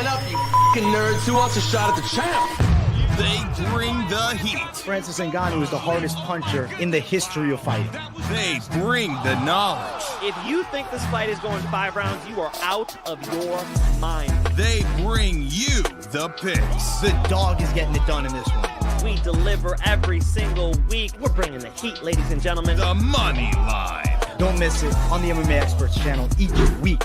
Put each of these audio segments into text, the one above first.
Line up, you fucking nerds. Who wants a shot at the champ? They bring the heat. Francis Ngannou is the hardest puncher in the history of fighting. They bring the knowledge. If you think this fight is going 5 rounds, you are out of your mind. They bring you the picks. The dog is getting it done in this one. We deliver every single week. We're bringing the heat, ladies and gentlemen. The money line. Don't miss it on the MMA Experts channel each week.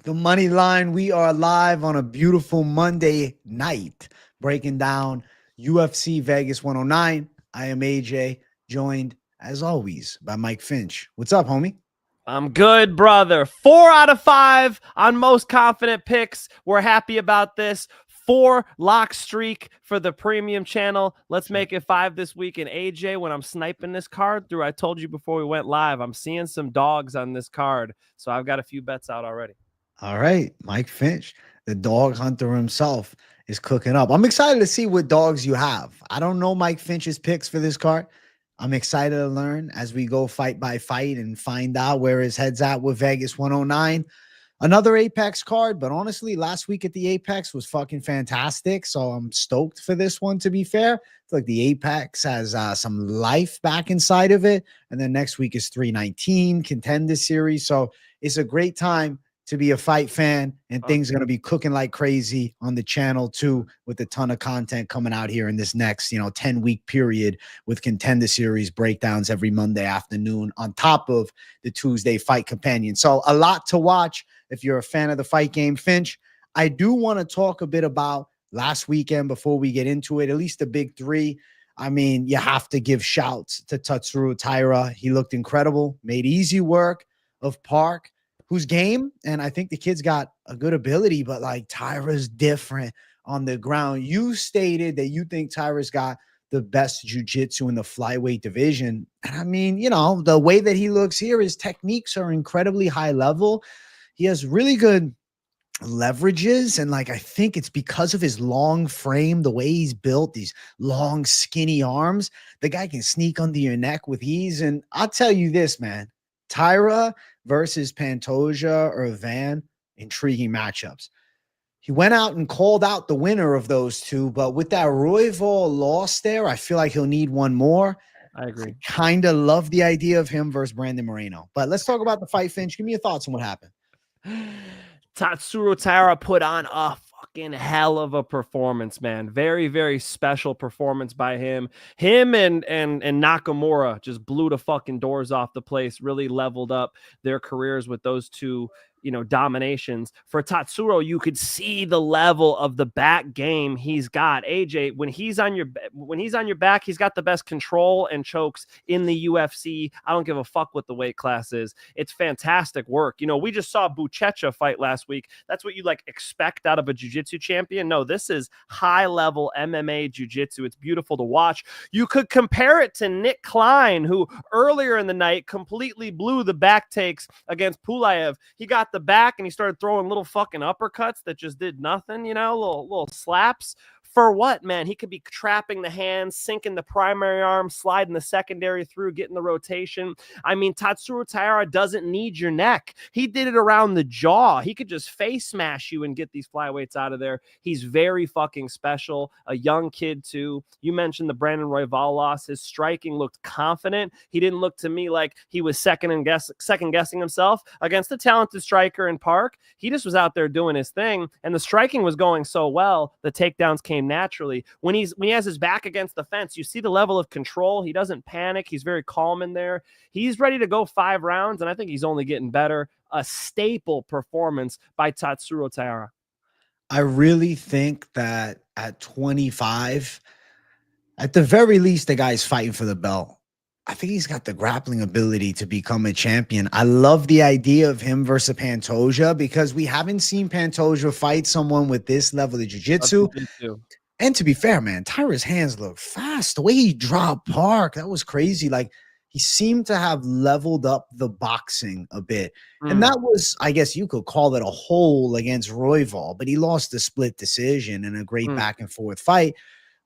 The money line. We are live on a beautiful Monday night, breaking down UFC Vegas 109. I am AJ, joined as always by Mike Finch. What's up, homie? I'm good, brother. 4 out of 5 on most confident picks. We're happy about this. 4 lock streak for the premium channel. Let's make it 5 this week. And AJ, when I'm sniping this card through, I told you before we went live, I'm seeing some dogs on this card. So I've got a few bets out already. All right, Mike Finch, the dog hunter himself, is cooking up. I'm excited to see what dogs you have. I don't know Mike Finch's picks for this card. I'm excited to learn as we go fight by fight and find out where his head's at with Vegas 109. Another Apex card, but honestly, last week at the Apex was fucking fantastic. So I'm stoked for this one, to be fair. I feel like the Apex has some life back inside of it. And then next week is 319 Contender Series. So it's a great time to be a fight fan, and things are going to be cooking like crazy on the channel too, with a ton of content coming out here in this next, 10-week period with Contender Series breakdowns every Monday afternoon on top of the Tuesday Fight Companion. So a lot to watch if you're a fan of the fight game. Finch, I do want to talk a bit about last weekend before we get into it, at least the big 3. I mean, you have to give shouts to Tatsuro Taira. He looked incredible, made easy work of Park, whose game, and I think the kid's got a good ability, but like Tyra's different on the ground. You stated that you think Tyra's got the best jiu-jitsu in the flyweight division. And I mean, the way that he looks here, his techniques are incredibly high level. He has really good leverages, and like I think it's because of his long frame, the way he's built, these long skinny arms, the guy can sneak under your neck with ease. And I'll tell you this, man, Taira versus Pantoja or Van, intriguing matchups. He went out and called out the winner of those 2, but with that Royval loss there, I feel like he'll need one more. I agree. Kind of love the idea of him versus Brandon Moreno. But let's talk about the fight, Finch. Give me your thoughts on what happened. Tatsuro Taira put on a fucking hell of a performance, man. Very, very special performance by him. Him and Nakamura just blew the fucking doors off the place, really leveled up their careers with those 2 dominations. For Tatsuro, you could see the level of the back game he's got. AJ, when he's on your back, he's got the best control and chokes in the UFC. I don't give a fuck what the weight class is. It's fantastic work. We just saw Buchecha fight last week. That's what you expect out of a jiu-jitsu champion. No, this is high level MMA jiu-jitsu. It's beautiful to watch. You could compare it to Nick Klein, who earlier in the night completely blew the back takes against Pulaev. He got the back and he started throwing little fucking uppercuts that just did nothing, little slaps. For what, man? He could be trapping the hands, sinking the primary arm, sliding the secondary through, getting the rotation. I mean, Tatsuro Taira doesn't need your neck. He did it around the jaw. He could just face smash you and get these flyweights out of there. He's very fucking special. A young kid, too. You mentioned the Brandon Royval loss. His striking looked confident. He didn't look to me like he was second guessing himself against a talented striker in Park. He just was out there doing his thing, and the striking was going so well, the takedowns came naturally. When he has his back against the fence, you see the level of control. He doesn't panic. He's very calm in there. He's ready to go 5 rounds, and I think he's only getting better. A staple performance by Tatsuro Taira. I really think that at 25, at the very least, the guy's fighting for the belt. I think he's got the grappling ability to become a champion. I love the idea of him versus Pantoja because we haven't seen Pantoja fight someone with this level of jiu-jitsu. And to be fair, man, Taira's hands look fast. The way he dropped Park, that was crazy. Like, he seemed to have leveled up the boxing a bit. And that was, I guess you could call it a hole against Royval, but he lost the split decision in a great back and forth fight.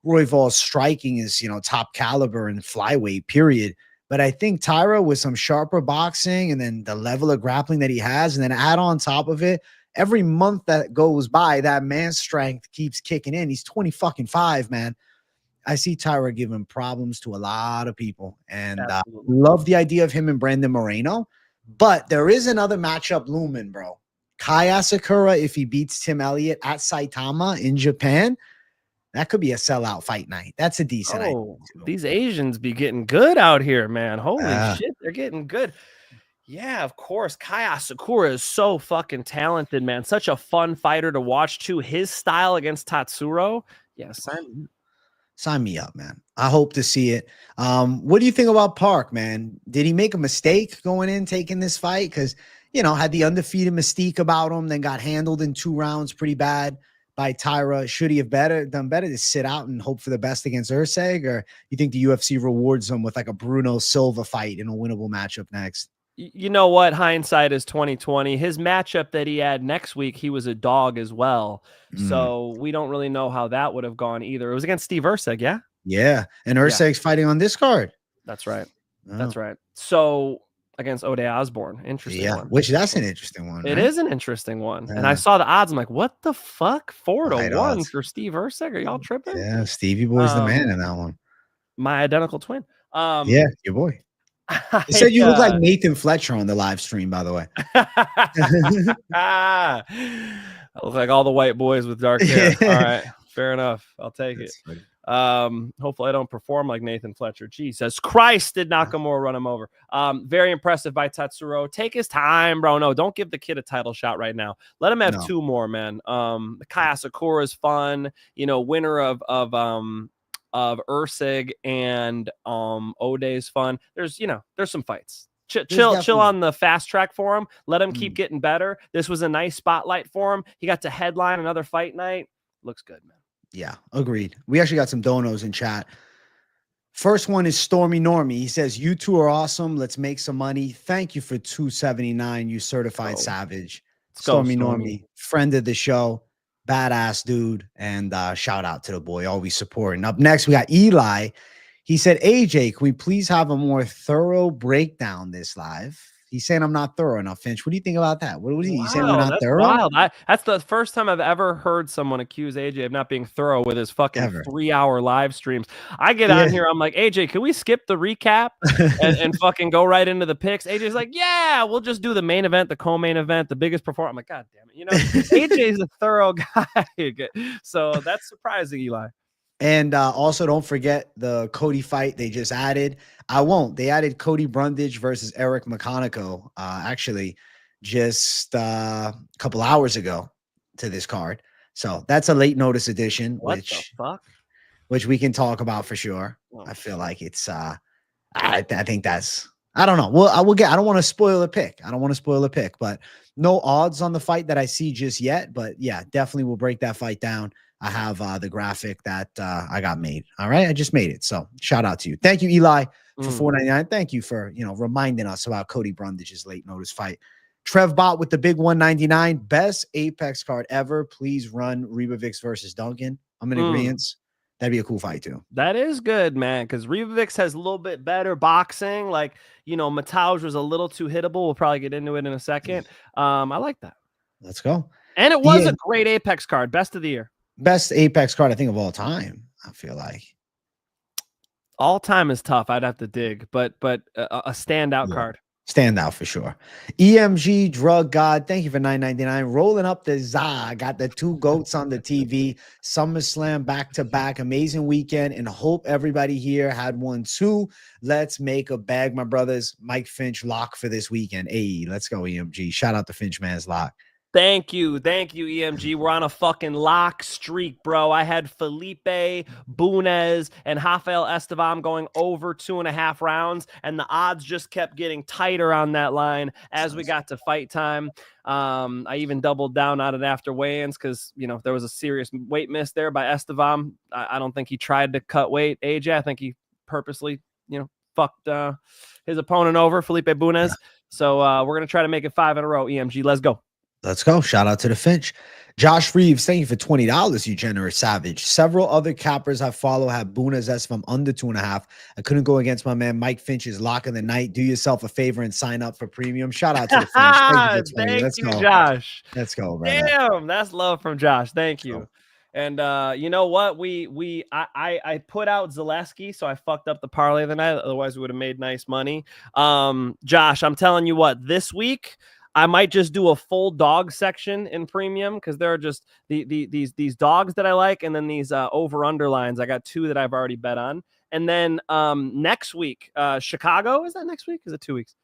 Royval's striking is, top caliber in flyweight, period. But I think Taira with some sharper boxing and then the level of grappling that he has, and then add on top of it, every month that goes by, that man's strength keeps kicking in. He's 20 man. I see Tyra giving problems to a lot of people, and love the idea of him and Brandon Moreno. But there is another matchup looming, bro. Kaya Sakura, if he beats Tim Elliott at Saitama in Japan, that could be a sellout fight night. That's a decent idea. These Asians be getting good out here, man. Holy shit, they're getting good. Yeah, of course. Kaya Sakura is so fucking talented, man. Such a fun fighter to watch, too. His style against Tatsuro. Yeah, sign me up, man. I hope to see it. What do you think about Park, man? Did he make a mistake going in, taking this fight? Because, had the undefeated mystique about him, then got handled in 2 rounds pretty bad by Tyra. Should he have done better to sit out and hope for the best against Erceg? Or you think the UFC rewards him with like a Bruno Silva fight in a winnable matchup next? You know what? Hindsight is 2020. His matchup that he had next week, he was a dog as well. So we don't really know how that would have gone either. It was against Steve Erceg, yeah? Yeah. And Erceg's fighting on this card. That's right. That's right. So against Ode Osbourne. Interesting one. Which that's an interesting one. It is an interesting one. And I saw the odds. I'm like, what the fuck? 4-1 for Steve Erceg? Are y'all tripping? Yeah, Stevie Boy's the man in that one. My identical twin. Yeah, your boy. He said you look like Nathan Fletcher on the live stream, by the way. I look like all the white boys with dark hair. All right. Fair enough. I'll take it. Hopefully I don't perform like Nathan Fletcher. Jesus Christ, did Nakamura run him over? Very impressive by Tatsuro. Take his time, bro. No, don't give the kid a title shot right now. Let him have 2 more, man. Kaya Sakura is fun. Winner of Erceg and Ode's fun. There's some fights. Chill on the fast track for him. Let him keep getting better. This was a nice spotlight for him. He got to headline another fight night. Looks good, man. Yeah, agreed. We actually got some donos in chat. First one is Stormy Normie. He says, "You two are awesome. Let's make some money. Thank you for $2.79. You certified savage." Stormy Normie, friend of the show, badass dude, and shout out to the boy, always supporting. Up next, we got Eli. He said, "AJ, can we please have a more thorough breakdown this live?" He's saying I'm not thorough enough, Finch. What do you think about that? What was he saying? We're not thorough? Wild. That's the first time I've ever heard someone accuse AJ of not being thorough with his fucking 3-hour live streams. I get on here, I'm like, AJ, can we skip the recap and fucking go right into the picks? AJ's like, yeah, we'll just do the main event, the co-main event, the biggest performance. I'm like, God damn it. AJ's a thorough guy. So that's surprising, Eli. And also, don't forget the Cody fight they just added. I won't. They added Cody Brundage versus Eryk McConico, actually, just a couple hours ago to this card. So that's a late notice edition, which we can talk about for sure. I feel like it's. I think that's. I don't know. Well, I don't want to spoil a pick. But no odds on the fight that I see just yet. But yeah, definitely we'll break that fight down. I have the graphic that I got made. All right. I just made it. So shout out to you. Thank you, Eli, for $4.99. Thank you for, reminding us about Cody Brundage's late notice fight. Trev Bot with the big $1.99. Best Apex card ever. Please run Rebavix versus Duncan. I'm in agreement. That'd be a cool fight too. That is good, man. Because Rebavix has a little bit better boxing. Like, Matauj was a little too hittable. We'll probably get into it in a second. I like that. Let's go. And it was a great Apex card. Best of the year. Best Apex card, I think, of all time. I feel like all time is tough. I'd have to dig, but a standout card. Standout for sure. EMG Drug God, thank you for $9.99. Rolling up the za. Got the 2 goats on the TV. SummerSlam back to back. Amazing weekend, and hope everybody here had one too. Let's make a bag, my brothers. Mike Finch lock for this weekend. Hey, let's go, EMG. Shout out to Finch Man's lock. Thank you, EMG. We're on a fucking lock streak, bro. I had Felipe, Bunez, and Rafael Estevam going over 2.5 rounds, and the odds just kept getting tighter on that line as we got to fight time. I even doubled down on it after weigh-ins because, there was a serious weight miss there by Estevam. I don't think he tried to cut weight, AJ. I think he purposely, fucked his opponent over, Felipe Bunez. So we're going to try to make it 5 in a row, EMG. Let's go. Let's go. Shout out to the Finch. Josh Reeves, thank you for $20, you generous savage. Several other cappers I follow have Bunas as from under 2.5. I couldn't go against my man Mike Finch's lock of the night. Do yourself a favor and sign up for premium. Shout out to the Finch. Thank you for 20. Let's go. Josh. Let's go, brother. Damn, that's love from Josh. Thank you. And you know what? I put out Zaleski, so I fucked up the parlay of the night. Otherwise, we would have made nice money. Josh, I'm telling you what, this week I might just do a full dog section in premium because there are just these dogs that I like, and then these over underlines. I got 2 that I've already bet on. And then next week, Chicago, is that next week? Is it 2 weeks?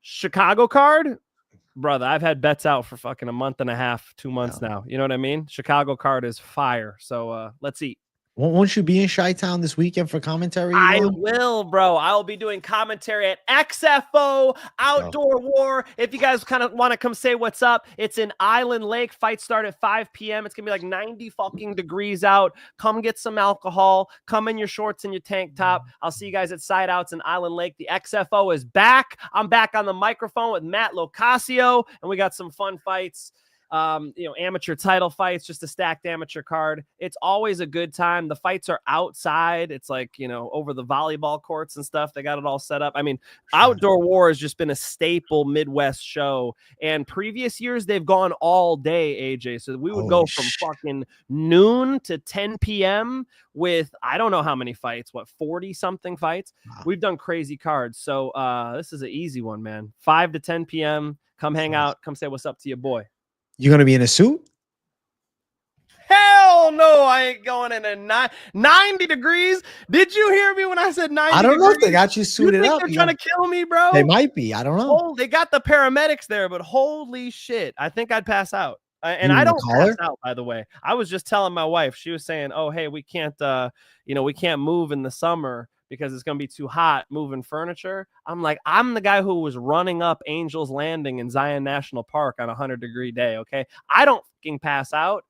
Chicago card. Brother, I've had bets out for fucking a month and a half, 2 months now. You know what I mean? Chicago card is fire. So let's eat. Won't you be in Chi-Town this weekend for commentary? I will, bro. I'll be doing commentary at XFO Outdoor War. If you guys kind of want to come say what's up, it's in Island Lake. Fights start at 5 p.m. It's going to be like 90 fucking degrees out. Come get some alcohol. Come in your shorts and your tank top. I'll see you guys at Side Outs in Island Lake. The XFO is back. I'm back on the microphone with Matt Locasio, and we got some fun fights. Amateur title fights, just a stacked amateur card. It's always a good time. The fights are outside. It's like, over the volleyball courts and stuff. They got it all set up. I mean, Outdoor War has just been a staple Midwest show. And previous years, they've gone all day, AJ. So we would go from fucking noon to 10 p.m. with, I don't know how many fights, 40 something fights. Wow. We've done crazy cards. So this is an easy one, man. 5 to 10 p.m. Come hang out. Come say what's up to your boy. You gonna be in a suit? Hell no, I ain't going in a 90 degrees. Did you hear me when I said 90 I don't degrees? know if they got you suited up. They're trying to kill me, bro? They might be. I don't know. Oh, they got the paramedics there, but holy shit. I think I'd pass out. And I don't pass out, by the way. I was just telling my wife. She was saying, oh, hey, we can't move in the summer because it's going to be too hot moving furniture. I'm like, I'm the guy who was running up Angel's Landing in Zion National Park on a 100-degree day, okay? I don't fucking pass out.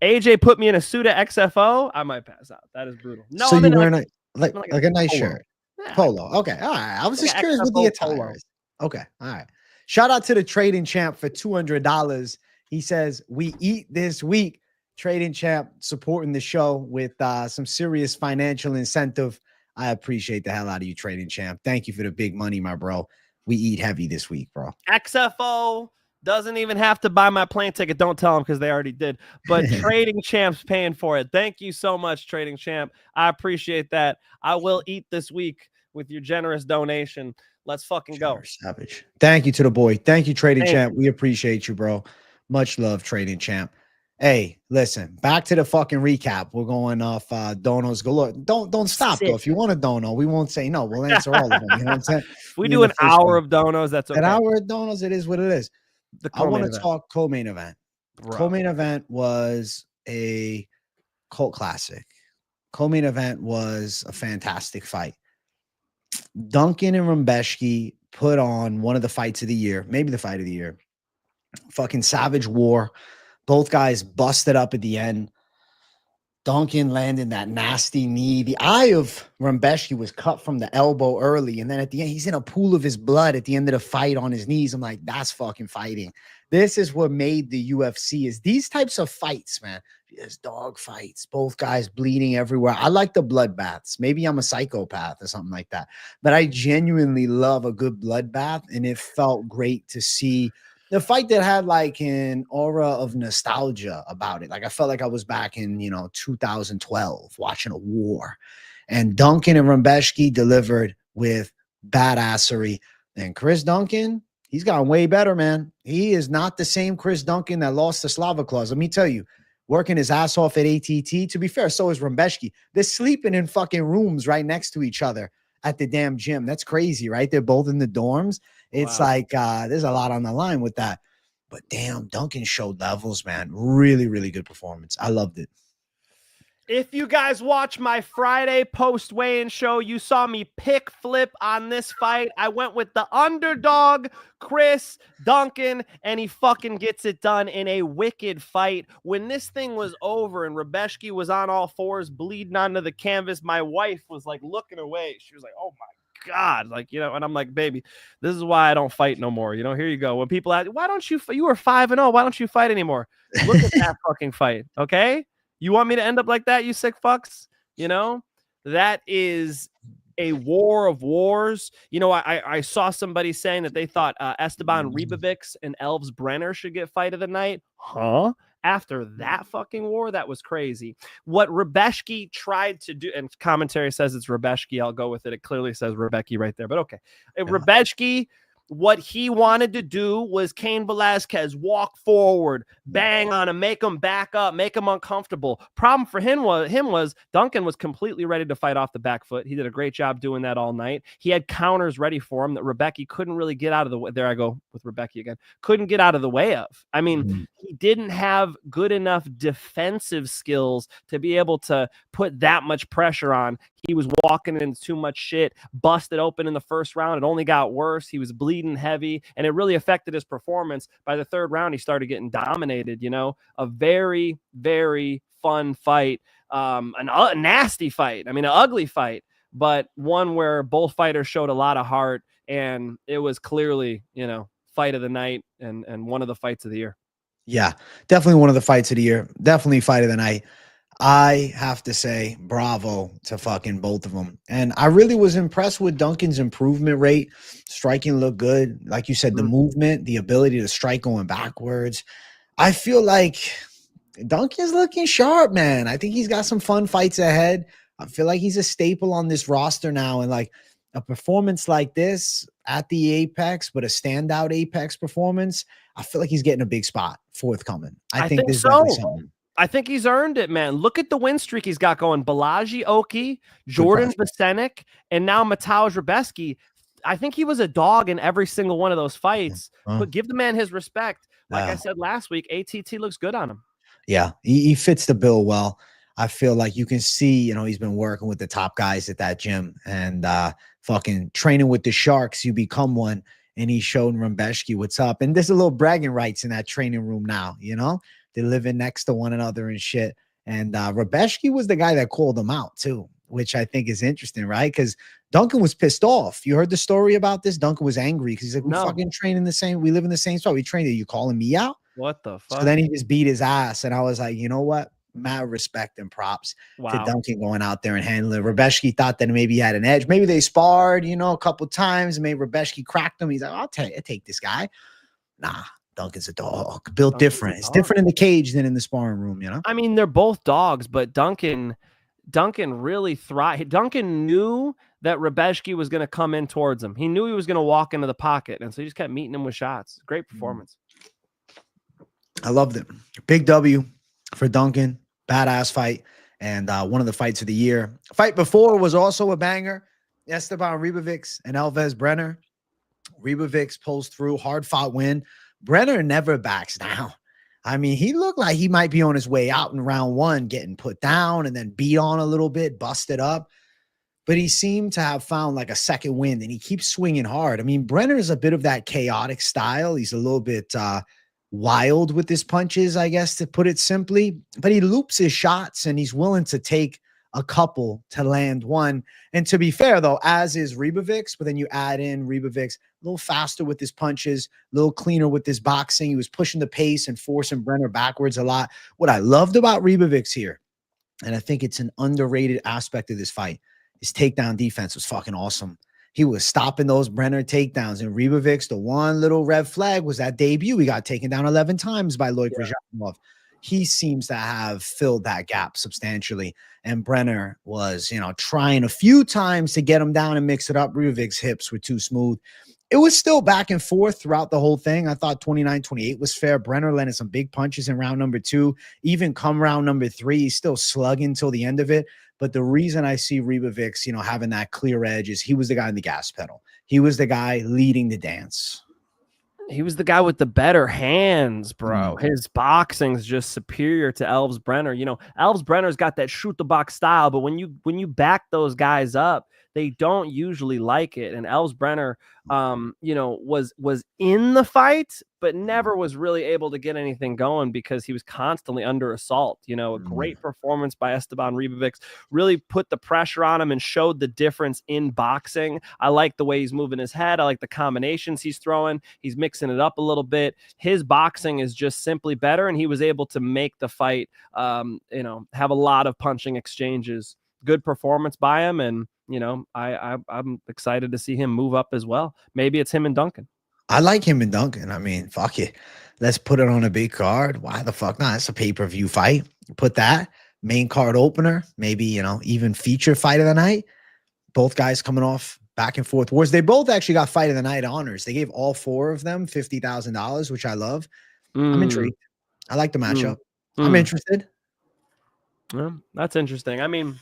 AJ put me in a suit at XFO. I might pass out. That is brutal. No, so I'm you're wearing like a nice polo shirt. Yeah. Polo. Okay. All right. I was just curious what the attire is. Okay. All right. Shout out to the Trading Champ for $200. He says, we eat this week. Trading Champ supporting the show with some serious financial incentive. I appreciate the hell out of you, Trading Champ. Thank you for the big money, my bro. We eat heavy this week, bro. XFO doesn't even have to buy my plane ticket. Don't tell them because they already did. But Trading Champ's paying for it. Thank you so much, Trading Champ. I appreciate that. I will eat this week with your generous donation. Let's fucking go. Savage. Thank you to the boy. Thank you, Trading Champ. We appreciate you, bro. Much love, Trading Champ. Hey, listen, back to the fucking recap. We're going off donos galore. Don't stop, though. If you want a dono, we won't say no. We'll answer all of them. You know what I'm saying? We do an hour of donos. That's okay. An hour of donos, it is what it is. I want to talk co-main event. Co-main event was a cult classic. Co-main event was a fantastic fight. Duncan and Rumbeschke put on one of the fights of the year, maybe the fight of the year. Fucking savage war. Both guys busted up at the end. Duncan landed that nasty knee. The eye of Rumbeschke was cut from the elbow early. And then at the end, he's in a pool of his blood at the end of the fight on his knees. I'm like, that's fucking fighting. This is what made the UFC is these types of fights, man. There's dog fights, both guys bleeding everywhere. I like the bloodbaths. Maybe I'm a psychopath or something like that. But I genuinely love a good bloodbath. And it felt great to see the fight that had like an aura of nostalgia about it. Like I felt like I was back in, 2012 watching a war. And Duncan and Rumbeschke delivered with badassery. And Chris Duncan, he's gotten way better, man. He is not the same Chris Duncan that lost to Slava Claus. Let me tell you, working his ass off at ATT. To be fair, so is Rumbeschke. They're sleeping in fucking rooms right next to each other at the damn gym. That's crazy, right? They're both in the dorms. It's like there's a lot on the line with that. But damn, Duncan showed levels, man. Really, really good performance. I loved it. If you guys watch my Friday post weigh-in show, you saw me pick flip on this fight. I went with the underdog, Chris Duncan, and he fucking gets it done in a wicked fight. When this thing was over and Rumbeschke was on all fours, bleeding onto the canvas, my wife was like looking away. She was like, oh my God, like, you know, and I'm like, baby, this is why I don't fight no more. You know, here you go. When people ask, why don't you, you were 5-0, why don't you fight anymore? Look at that fucking fight. Okay. You want me to end up like that, you sick fucks? You know, that is a war of wars. You know, I saw somebody saying that they thought Esteban Ribovics and Elves Brenner should get fight of the night. Huh? After that fucking war, that was crazy. What Rebeshki tried to do, and commentary says it's Rebeshki. I'll go with it. It clearly says Rebecki right there, but okay. Rebeshki, what he wanted to do was Cain Velasquez walk forward, bang on him, make him back up, make him uncomfortable. Problem for him was Duncan was completely ready to fight off the back foot. He did a great job doing that all night. He had counters ready for him that Rebecki couldn't really get out of the way. There I go with Rebecki again. Couldn't get out of the way of. I mean, he didn't have good enough defensive skills to be able to put that much pressure on. He was walking into too much shit, busted open in the first round. It only got worse. He was bleeding heavy, and it really affected his performance. By the third round, he started getting dominated, you know, a very, very fun fight, a nasty fight. I mean, an ugly fight, but one where both fighters showed a lot of heart, and it was clearly, you know, fight of the night and one of the fights of the year. Yeah, definitely one of the fights of the year. Definitely fight of the night. I have to say bravo to fucking both of them. And I really was impressed with Duncan's improvement rate. Striking looked good. Like you said, the movement, the ability to strike going backwards. I feel like Duncan's looking sharp, man. I think he's got some fun fights ahead. I feel like he's a staple on this roster now. And like a performance like this at the Apex, but a standout Apex performance, I feel like he's getting a big spot forthcoming. I think this is definitely something. I think he's earned it, man. Look at the win streak he's got going. Balaji Oki, Jordan Vasenik, and now Mateusz Rebecki. I think he was a dog in every single one of those fights. But give the man his respect. Like I said last week, ATT looks good on him. Yeah, he fits the bill well. I feel like you can see, you know, he's been working with the top guys at that gym and fucking training with the Sharks. You become one. And he showed Rebeshki what's up. And there's a little bragging rights in that training room now, you know? They're living next to one another and shit. And Rebeshki was the guy that called him out too, which I think is interesting, right? Because Duncan was pissed off. You heard the story about this? Duncan was angry because he's like, we fucking train in the same, we live in the same spot. We train there. You calling me out? What the fuck? So then he just beat his ass. And I was like, you know what? Mad respect and props to Duncan going out there and handling it. Rebeshki thought that maybe he had an edge. Maybe they sparred, you know, a couple times. Maybe Rebeshki cracked him. He's like, I'll take this guy. Nah, Duncan's a dog. Built different. It's different in the cage than in the sparring room, you know? I mean, they're both dogs, but Duncan really thrived. Duncan knew that Rebeshki was going to come in towards him. He knew he was going to walk into the pocket, and so he just kept meeting him with shots. Great performance. I loved it. Big W for Duncan. Badass fight. And one of the fights of the year. Fight before was also a banger. Esteban Ribovics and Elves Brenner. Ribovics pulls through. Hard-fought win. Brenner never backs down. I mean, he looked like he might be on his way out in round one, getting put down and then beat on a little bit, busted up. But he seemed to have found like a second wind, and he keeps swinging hard. I mean, Brenner is a bit of that chaotic style. He's a little bit wild with his punches, I guess, to put it simply. But he loops his shots, and he's willing to take a couple to land one. And to be fair, though, as is Ribovics, but then you add in Ribovics, a little faster with his punches, a little cleaner with his boxing. He was pushing the pace and forcing Brenner backwards a lot. What I loved about Ribovics here, and I think it's an underrated aspect of this fight, his takedown defense was fucking awesome. He was stopping those Brenner takedowns. And Ribovics, the one little red flag was that debut. He got taken down 11 times by Loic Rajanov. He seems to have filled that gap substantially. And Brenner was, you know, trying a few times to get him down and mix it up. Ribovics' hips were too smooth. It was still back and forth throughout the whole thing. I thought 29-28 was fair. Brenner landed some big punches in round number 2. Even come round number 3, he's still slugging till the end of it. But the reason I see Ribovics, you know, having that clear edge is he was the guy in the gas pedal. He was the guy leading the dance. He was the guy with the better hands, bro. His boxing's just superior to Elves Brenner. You know, Elves Brenner's got that shoot the box style, but when you back those guys up, they don't usually like it. And Elves Brenner, you know, was in the fight, but never was really able to get anything going because he was constantly under assault. You know, a great performance by Esteban Ribovics, really put the pressure on him and showed the difference in boxing. I like the way he's moving his head. I like the combinations he's throwing. He's mixing it up a little bit. His boxing is just simply better, and he was able to make the fight, you know, have a lot of punching exchanges. Good performance by him, and you know, I'm excited to see him move up as well. Maybe it's him and Duncan. I like him and Duncan. I mean, fuck it. Let's put it on a big card. Why the fuck not? It's a pay-per-view fight. Put that main card opener, maybe, you know, even feature fight of the night. Both guys coming off back and forth wars. They both actually got fight of the night honors. They gave all 4 of them $50,000, which I love. I'm intrigued. I like the matchup. I'm interested. Well, that's interesting. I mean,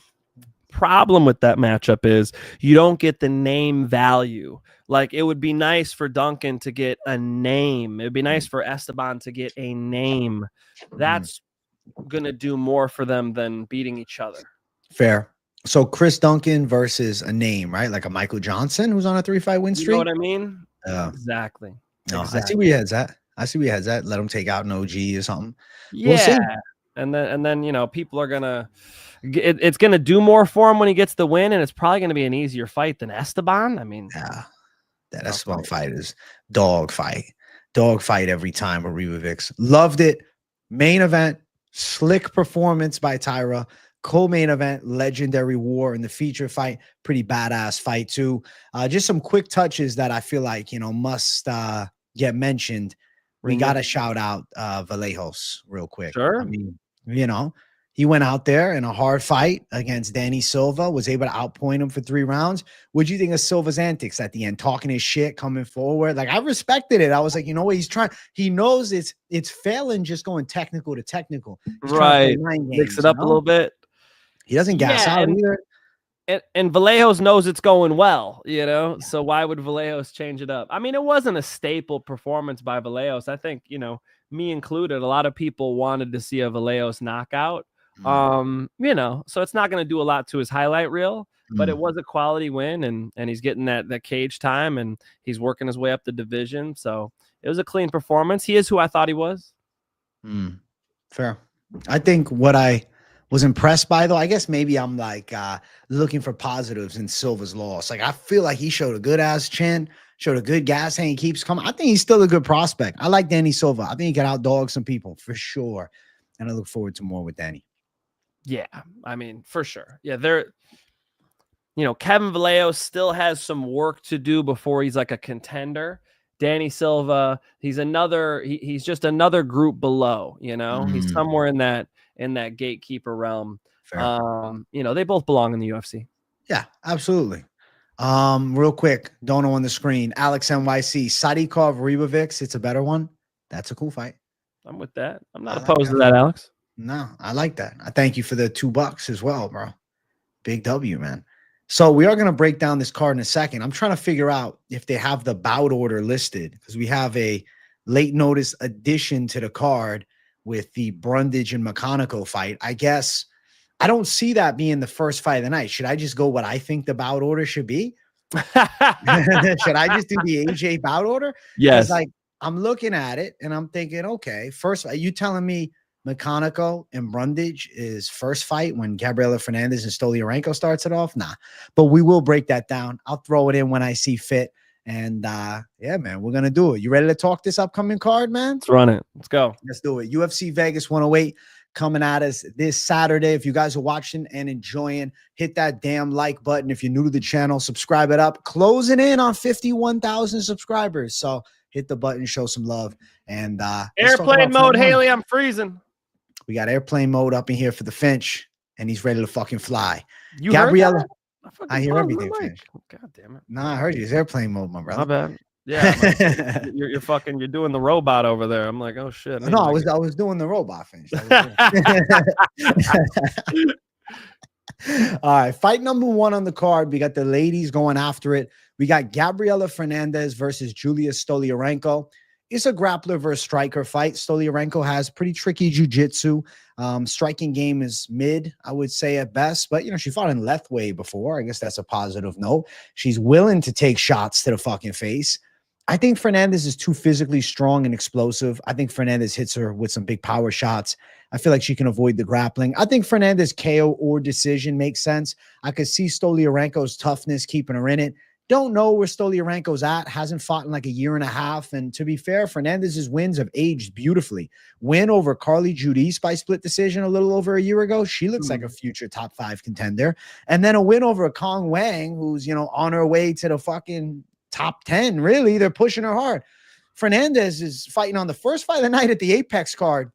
problem with that matchup is you don't get the name value. Like, it would be nice for Duncan to get a name. It'd be nice for Esteban to get a name. That's going to do more for them than beating each other. Fair. So Chris Duncan versus a name, right? Like a Michael Johnson who's on a 3-fight win streak. You know what I mean? Exactly. No, exactly. I see where your head's at. I see where your head's at. Let him take out an OG or something. Yeah. We'll see. And then, you know, people are going to, it's going to do more for him when he gets the win, and it's probably going to be an easier fight than Esteban. I mean, yeah, that Esteban fight is dog fight every time with Ribovics. Loved it. Main event, slick performance by Tyra. Co-main event, legendary war, and the feature fight, pretty badass fight too. Just some quick touches that I feel like, you know, must get mentioned. We got to shout out Vallejos real quick. Sure. I mean, you know, he went out there in a hard fight against Danny Silva, was able to outpoint him for 3 rounds. What'd you think of Silva's antics at the end, talking his shit, coming forward? Like, I respected it. I was like, you know what? He's trying. He knows it's failing just going technical to technical. He's right. Mix it up a little bit. He doesn't gas out either. And Vallejos knows it's going well, you know? Yeah. So why would Vallejos change it up? I mean, it wasn't a staple performance by Vallejos. I think, you know, me included, a lot of people wanted to see a Vallejos knockout. You know, so it's not going to do a lot to his highlight reel, but it was a quality win, and he's getting that cage time, and he's working his way up the division. So it was a clean performance. He is who I thought he was. Fair. I think what I was impressed by, though, I guess maybe I'm like looking for positives in Silva's loss. Like, I feel like he showed a good ass chin, showed a good gas hand, keeps coming. I think he's still a good prospect. I like Danny Silva. I think he can outdog some people for sure. And I look forward to more with Danny. Yeah, I mean, for sure. Yeah, you know, Kevin Vallejos still has some work to do before he's like a contender. Danny Silva, he's just another group below, you know. He's somewhere in that gatekeeper realm. You know, they both belong in the UFC. Yeah, absolutely. Real quick, don't know on the screen. Alex NYC, Sadikov Ribovics. It's a better one. That's a cool fight. I'm with that. I'm not opposed to that, Alex. No, I like that. I thank you for the $2 as well, bro. Big W, man. So we are going to break down this card in a second. I'm trying to figure out if they have the bout order listed, because we have a late notice addition to the card with the Brundage and McConico fight. I guess I don't see that being the first fight of the night. Should I just go what I think the bout order should be? Should I just do the AJ bout order? Yes. Like, I'm looking at it and I'm thinking, okay, first, are you telling me McConico and Brundage is first fight when Gabriela Fernandes and Stoliarenko starts it off? Nah, but we will break that down. I'll throw it in when I see fit. And yeah, man, we're going to do it. You ready to talk this upcoming card, man? Let's run it. Let's go. Let's do it. UFC Vegas 108 coming at us this Saturday. If you guys are watching and enjoying, hit that damn like button. If you're new to the channel, subscribe it up. Closing in on 51,000 subscribers. So hit the button, show some love. And airplane mode, Haley, I'm freezing. We got airplane mode up in here for the Finch, and he's ready to fucking fly. You Gabriela, heard that? I hear everything, Finch. God damn it. Nah, I heard you. It's airplane mode, my brother. My bad. Yeah, you're doing the robot over there. I'm like, oh shit. No, I was doing the robot, Finch. All right, fight number 1 on the card. We got the ladies going after it. We got Gabriela Fernandes versus Julius Stoliarenko. It's a grappler versus striker fight. Stoliarenko has pretty tricky jiu-jitsu. Striking game is mid, I would say at best. But, you know, she fought in Lethway before. I guess that's a positive note. She's willing to take shots to the fucking face. I think Fernandes is too physically strong and explosive. I think Fernandes hits her with some big power shots. I feel like she can avoid the grappling. I think Fernandes KO or decision makes sense. I could see Stoliarenko's toughness keeping her in it. Don't know where Stoliarenko's at. Hasn't fought in like a year and a half. And to be fair, Fernandez's wins have aged beautifully. Win over Carly Judice by split decision a little over a year ago. She looks like a future top 5 contender. And then a win over Kong Wang, who's, on her way to the fucking top 10, really. They're pushing her hard. Fernandes is fighting on the first fight of the night at the Apex card,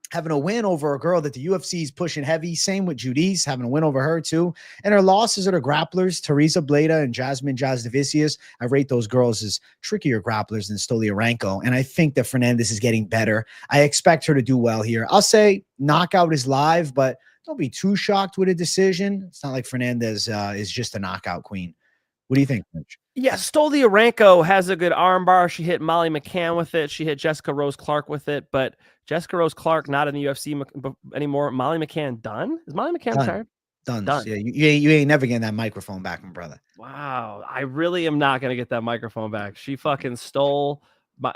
having a win over a girl that the UFC is pushing heavy. Same with Judice, having a win over her too. And her losses are the grapplers, Teresa Bleda and Jasmine Jasdavicius. I rate those girls as trickier grapplers than Stoliarenko. And I think that Fernandes is getting better. I expect her to do well here. I'll say knockout is live, but don't be too shocked with a decision. It's not like Fernandes is just a knockout queen. What do you think, Finch? Yeah, Stoliarenko has a good armbar. She hit Molly McCann with it. She hit Jessica Rose Clark with it, but Jessica Rose Clark not in the UFC anymore. Molly McCann done? Is Molly McCann retired? Done. Yeah, you ain't never getting that microphone back, my brother. Wow, I really am not gonna get that microphone back. She fucking stole.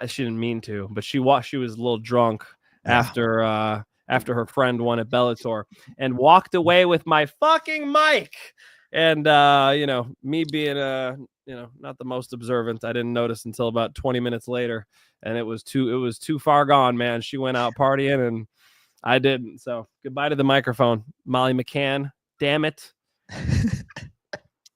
She didn't mean to, but she was a little drunk after her friend won at Bellator and walked away with my fucking mic. And me being not the most observant, I didn't notice until about 20 minutes later, and it was too far gone, man. She went out partying and I didn't. So goodbye to the microphone, Molly McCann. Damn it.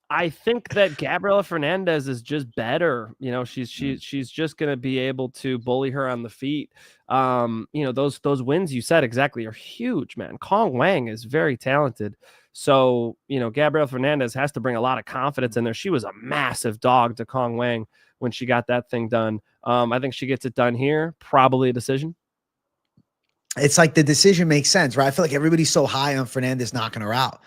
I think that Gabriela Fernandes is just better. She's just gonna be able to bully her on the feet. Those wins you said exactly are huge, man. Kong Wang is very talented. So, Gabriela Fernandes has to bring a lot of confidence in there. She was a massive dog to Kong Wang when she got that thing done. I think she gets it done here. Probably a decision. It's like the decision makes sense, right? I feel like everybody's so high on Fernandes knocking her out,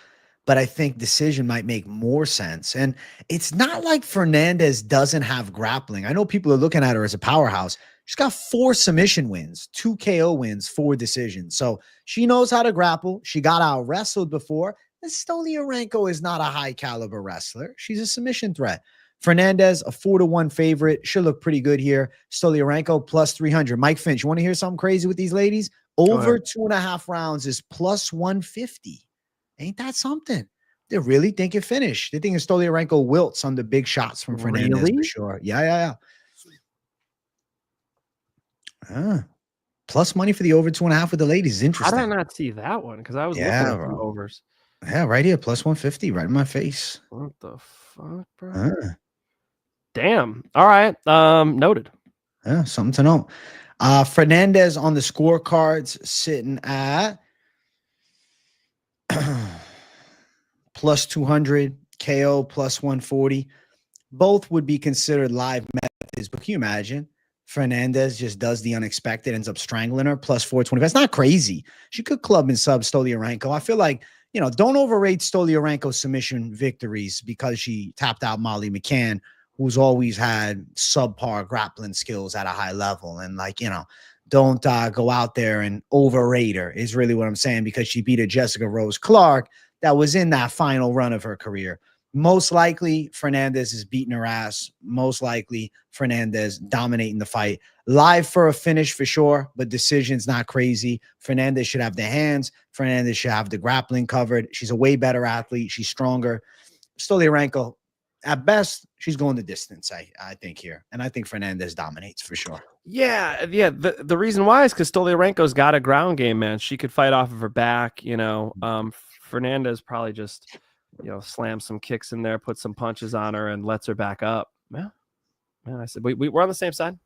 but I think decision might make more sense. And it's not like Fernandes doesn't have grappling. I know people are looking at her as a powerhouse. She's got 4 submission wins, 2 KO wins, 4 decisions. So she knows how to grapple. She got out wrestled before. Stoliarenko is not a high caliber wrestler. She's a submission threat. Fernandes, a 4-1 favorite. She'll look pretty good here. Stoliarenko plus 300. Mike Finch, you want to hear something crazy with these ladies? Over 2.5 rounds is plus 150. Ain't that something? They really think it finished. They think Stoliarenko wilts on the big shots from Fernandes for sure. Yeah. Plus money for the over 2.5 with the ladies. Interesting. How did I not see that one? Because I was looking at the overs. Yeah, right here, plus 150, right in my face. What the fuck, bro? Damn. All right. Noted. Yeah, something to know. Fernandes on the scorecards sitting at plus 200, KO plus 140. Both would be considered live methods, but can you imagine? Fernandes just does the unexpected, ends up strangling her, plus 420. That's not crazy. She could club and sub Stoliarenko. I feel like, don't overrate Stoliarenko's submission victories because she tapped out Molly McCann, who's always had subpar grappling skills at a high level. And don't go out there and overrate her is really what I'm saying, because she beat a Jessica Rose Clark that was in that final run of her career. Most likely, Fernandes is beating her ass. Most likely, Fernandes dominating the fight. Live for a finish for sure, but decision's not crazy. Fernandes should have the hands. Fernandes should have the grappling covered. She's a way better athlete. She's stronger. Stoliarenko, at best, she's going the distance, I think, here. And I think Fernandes dominates for sure. Yeah. The reason why is because Stoliarenko's got a ground game, man. She could fight off of her back, Fernandes probably just... slam some kicks in there, put some punches on her, and lets her back up. Man, I said we're on the same side.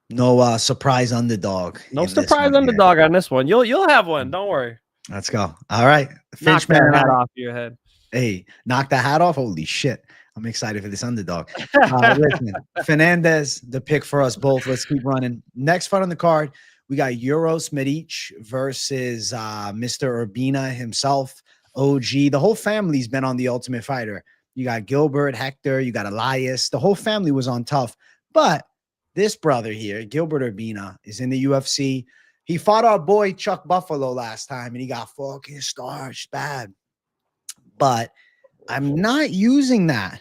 No surprise underdog. No surprise underdog on this one. You'll have one. Don't worry. Let's go. All right, Finch, knock that hat off your head. Hey, knock the hat off. Holy shit! I'm excited for this underdog. Listen, Fernandes, the pick for us both. Let's keep running. Next fight on the card, we got Uros Medic versus Mr. Urbina himself. OG, the whole family's been on The Ultimate Fighter. You got Gilbert, Hector, you got Elias. The whole family was on Tough. But this brother here, Gilbert Urbina, is in the UFC. He fought our boy Chuck Buffalo last time, and he got fucking starched bad. But I'm not using that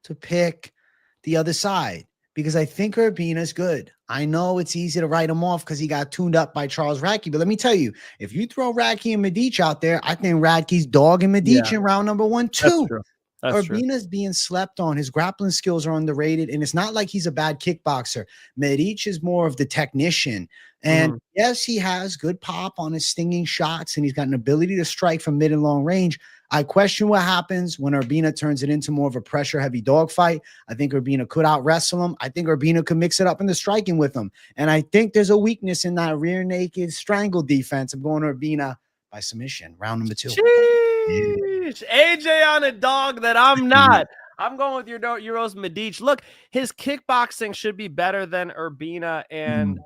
to pick the other side. because I think Urbina's good. I know it's easy to write him off because he got tuned up by Charles Radke. But let me tell you, if you throw Radke and Medic out there, I think Radke's dogging Medic in round number 1, too. That's true. That's true. Urbina's being slept on. His grappling skills are underrated, and it's not like he's a bad kickboxer. Medic is more of the technician. And yes, he has good pop on his stinging shots, and he's got an ability to strike from mid and long range. I question what happens when Urbina turns it into more of a pressure-heavy dogfight. I think Urbina could out-wrestle him. I think Urbina could mix it up in the striking with him. And I think there's a weakness in that rear naked strangle defense. I'm going Urbina by submission, round number 2. Sheesh. AJ on a dog that I'm not. I'm going with your Uros Medic. Look, his kickboxing should be better than Urbina, and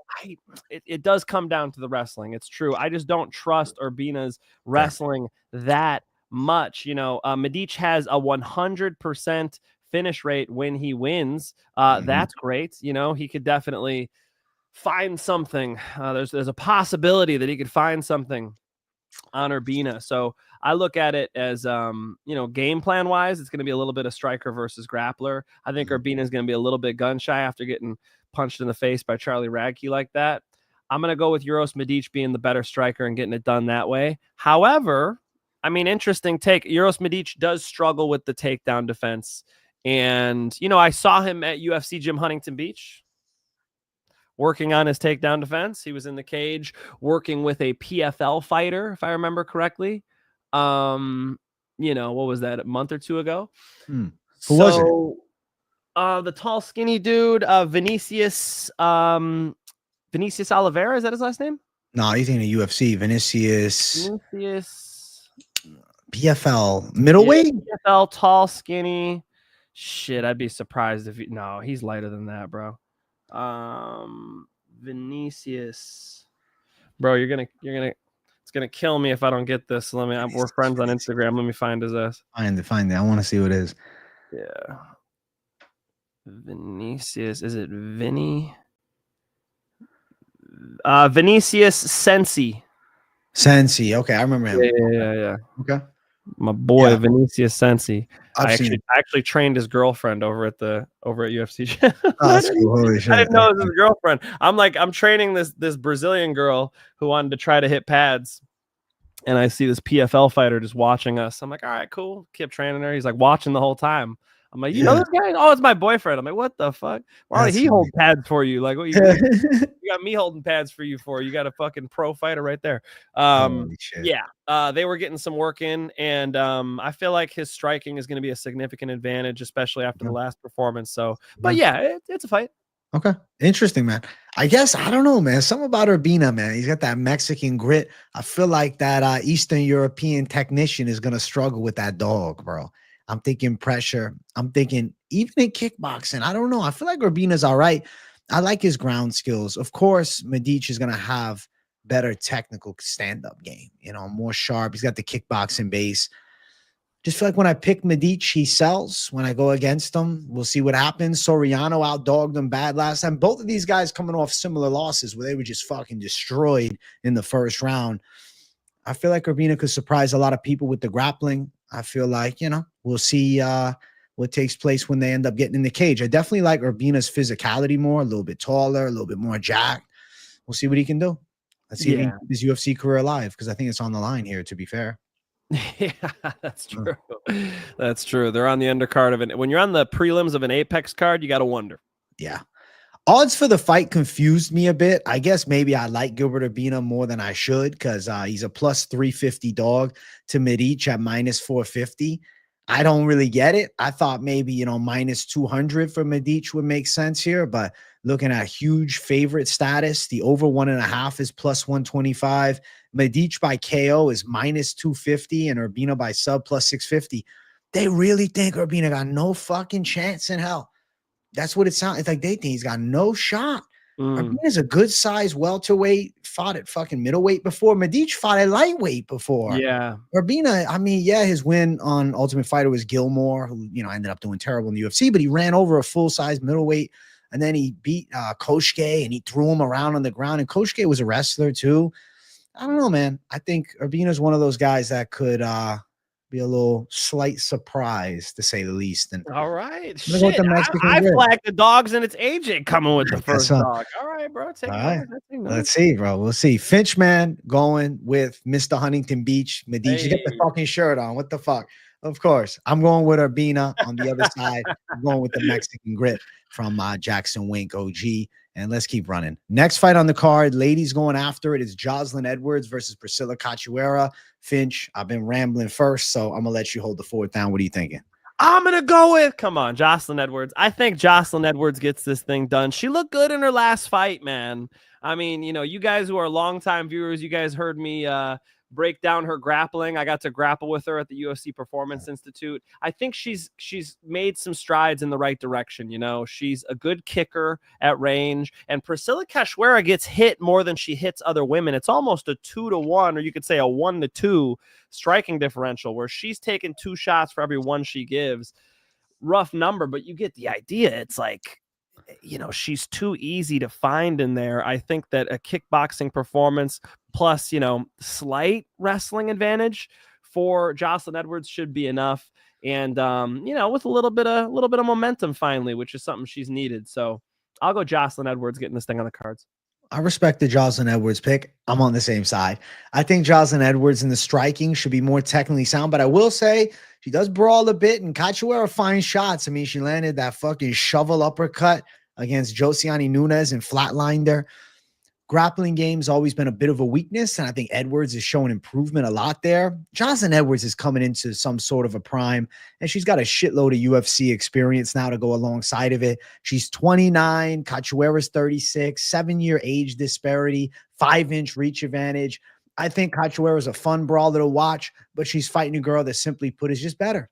it does come down to the wrestling. It's true. I just don't trust Urbina's wrestling that much. You know, Medic has a 100% finish rate when he wins. That's great. You know, he could definitely find something. There's a possibility that he could find something on Urbina. So I look at it as, you know, game plan wise, it's going to be a little bit of striker versus grappler. I think Urbina is going to be a little bit gun shy after getting punched in the face by Charlie Radke like that. I'm going to go with Uros Medic being the better striker and getting it done that way. However, I mean, interesting take. Uros Medic does struggle with the takedown defense. And, you know, I saw him at UFC Gym Huntington Beach working on his takedown defense. He was in the cage working with a PFL fighter, if I remember correctly. You know, what was that, a month or two ago? Who was it? The tall, skinny dude, Vinicius Oliveira. Is that his last name? No, you think of UFC. Vinicius PFL middleweight? Yeah, PFL, tall, skinny. Shit, I'd be surprised if no, he's lighter than that, bro. Vinicius, bro, it's gonna kill me if I don't get this. We're friends on Instagram. Let me find his ass. Find it. I want to see what it is. Yeah, Vinicius. Is it Vinny? Vinicius Sensi. Okay, I remember him. Yeah. Okay, my boy Vinicius Sensi. I actually trained his girlfriend over at UFC. Oh, that's cool. Holy shit. I didn't know it was his girlfriend. I'm training this Brazilian girl who wanted to try to hit pads, and I see this PFL fighter just watching us. I'm like, all right, cool. Kept training her. He's like watching the whole time. I'm like, you know this guy? Oh, it's my boyfriend. I'm like, what the fuck? Why did he hold pads for you? Like, what you got me holding pads for you for? You got a fucking pro fighter right there. They were getting some work in, and I feel like his striking is going to be a significant advantage, especially after the last performance. So, but it's a fight. Okay. Interesting, man. I guess, I don't know, man. Something about Urbina, man. He's got that Mexican grit. I feel like that Eastern European technician is going to struggle with that dog, bro. I'm thinking pressure. I'm thinking even in kickboxing. I don't know. I feel like Urbina's all right. I like his ground skills. Of course, Medic is going to have better technical stand-up game, you know, more sharp. He's got the kickboxing base. Just feel like when I pick Medic, he sells. When I go against him, we'll see what happens. Soriano outdogged him bad last time. Both of these guys coming off similar losses where they were just fucking destroyed in the first round. I feel like Urbina could surprise a lot of people with the grappling. I feel like, you know, we'll see what takes place when they end up getting in the cage. I definitely like Urbina's physicality more, a little bit taller, a little bit more jacked. We'll see what he can do. Let's see if he can keep his UFC career alive, because I think it's on the line here, to be fair. Yeah, that's true. That's true. They're on the undercard of it. When you're on the prelims of an Apex card, you got to wonder. Yeah. Odds for the fight confused me a bit. I guess maybe I like Gilbert Urbina more than I should, because he's a plus 350 dog to Medic at minus 450. I don't really get it. I thought maybe, you know, minus 200 for Medic would make sense here, but looking at huge favorite status, the over 1.5 is plus 125. Medic by KO is minus 250 and Urbina by sub plus 650. They really think Urbina got no fucking chance in hell. That's what it sounds. It's like they think he's got no shot. Urbina's a good size welterweight, fought at fucking middleweight before. Medic fought at lightweight before. Yeah. Urbina, I mean, yeah, his win on Ultimate Fighter was Gilmore, who, you know, ended up doing terrible in the UFC, but he ran over a full-size middleweight, and then he beat Koshke, and he threw him around on the ground, and Koshke was a wrestler too. I don't know, man. I think Urbina's one of those guys that could Be a little slight surprise, to say the least. And All right. I'm gonna go with Shit. the Mexican I grip. flagged the dogs, and it's AJ coming with the I guess first so. dog. All right, bro. Take All right. notice. I take notice. Let's see, bro. We'll see. Finch, man, going with Mr. Huntington Beach. Medici, get the Hey. fucking shirt on. What the fuck? Of course. I'm going with Urbina on the other side. I'm going with the Mexican grip from Jackson Wink OG. And let's keep running. Next fight on the card, ladies going after it, is Jocelyn Edwards versus Priscilla Cachoeira. Finch, I've been rambling first, so I'm going to let you hold the fort down. What are you thinking? I'm going to go with, come on, Jocelyn Edwards. I think Jocelyn Edwards gets this thing done. She looked good in her last fight, man. I mean, you know, you guys who are longtime viewers, you guys heard me break down her grappling. I got to grapple with her at the UFC Performance Institute. I think she's made some strides in the right direction. You know, she's a good kicker at range, and Priscilla Cachoeira gets hit more than she hits other women. It's almost a 2-1, or you could say a 1-2 striking differential, where she's taking 2 shots for every 1 she gives. Rough number, but you get the idea. It's like, you know, she's too easy to find in there. I think that a kickboxing performance plus, you know, slight wrestling advantage for Jocelyn Edwards should be enough. And you know, with a little bit of momentum finally, which is something she's needed. So I'll go Jocelyn Edwards getting this thing on the cards. I respect the Jocelyn Edwards pick. I'm on the same side. I think Jocelyn Edwards in the striking should be more technically sound, but I will say she does brawl a bit, and Cachoeira finds shots. I mean, she landed that fucking shovel uppercut against Josiane Nunes and flatlined her. Grappling game's always been a bit of a weakness, and I think Edwards is showing improvement a lot there. Jocelyn Edwards is coming into some sort of a prime, and she's got a shitload of UFC experience now to go alongside of it. She's 29, Cachoeira's 36, 7-year age disparity, 5-inch reach advantage. I think Cachoeira is a fun brawler to watch, but she's fighting a girl that, simply put, is just better.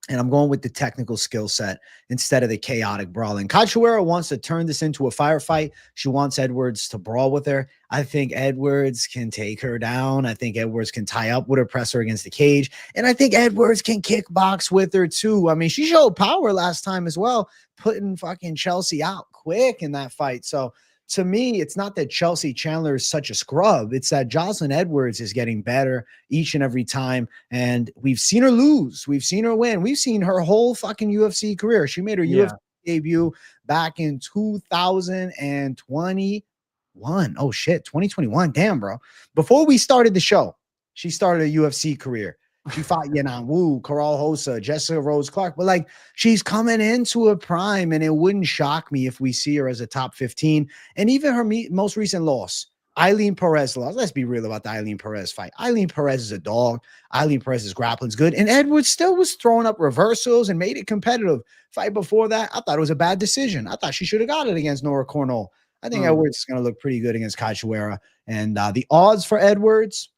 And I'm going with the technical skill set instead of the chaotic brawling. Cachoeira wants to turn this into a firefight. She wants Edwards to brawl with her. I think Edwards can take her down. I think Edwards can tie up with her, press her against the cage. And I think Edwards can kickbox with her too. I mean, she showed power last time as well, putting fucking Chelsea out quick in that fight. So to me, it's not that Chelsea Chandler is such a scrub. It's that Jocelyn Edwards is getting better each and every time. And we've seen her lose. We've seen her win. We've seen her whole fucking UFC career. She made her UFC debut back in 2021. Oh, shit. 2021. Damn, bro. Before we started the show, she started a UFC career. She fought Yanan Wu, Coral Hosa, Jessica Rose Clark. But like, she's coming into a prime, and it wouldn't shock me if we see her as a top 15. And even her most recent loss, Eileen Perez loss. Let's be real about the Eileen Perez fight. Eileen Perez is a dog. Eileen Perez's grappling's good. And Edwards still was throwing up reversals and made it competitive. Fight before that, I thought it was a bad decision. I thought she should have got it against Nora Cornell. I think Edwards is going to look pretty good against Cachoeira. And the odds for Edwards,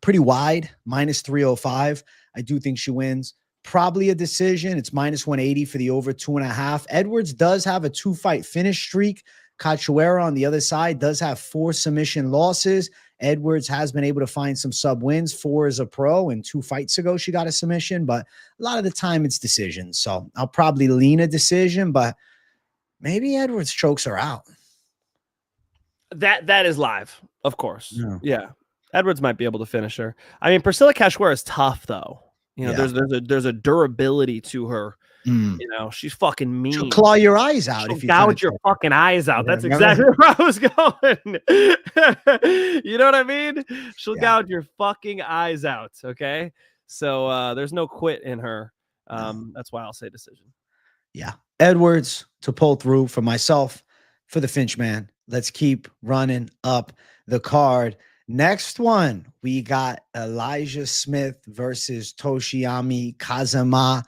pretty wide, -305. I do think she wins. Probably a decision. It's -180 for the over 2.5. Edwards does have a 2-fight finish streak. Cachoeira on the other side does have 4 submission losses. Edwards has been able to find some sub wins. 4 as a pro, and 2 fights ago she got a submission, but a lot of the time it's decisions. So I'll probably lean a decision, but maybe Edwards chokes her out. That is live, of course. Yeah. Edwards might be able to finish her. I mean, Priscilla Cachoeira is tough, though. You know, there's a durability to her. You know, she's fucking mean. She'll claw your eyes out. She'll gouge your fucking eyes out. That's exactly where I was going. You know what I mean? She'll gouge your fucking eyes out. Okay. So there's no quit in her. That's why I'll say decision. Yeah. Edwards to pull through for myself, for the Finch man. Let's keep running up the card. Next one, we got Elijah Smith versus Toshiami Kazama.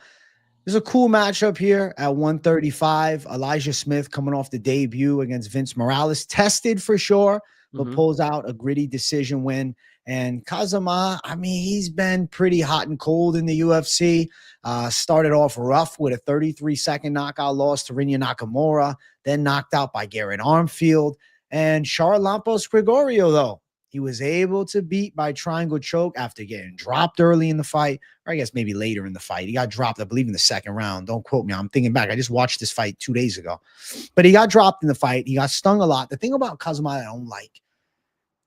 There's a cool matchup here at 135. Elijah Smith coming off the debut against Vince Morales. Tested for sure, but pulls out a gritty decision win. And Kazama, I mean, he's been pretty hot and cold in the UFC. Started off rough with a 33-second knockout loss to Rinya Nakamura, then knocked out by Garrett Armfield. And Charalampos Gregorio, though, he was able to beat by triangle choke after getting dropped early in the fight, or I guess maybe later in the fight. He got dropped, I believe, in the second round. Don't quote me. I'm thinking back. I just watched this fight 2 days ago. But he got dropped in the fight. He got stung a lot. The thing about Kazama I don't like,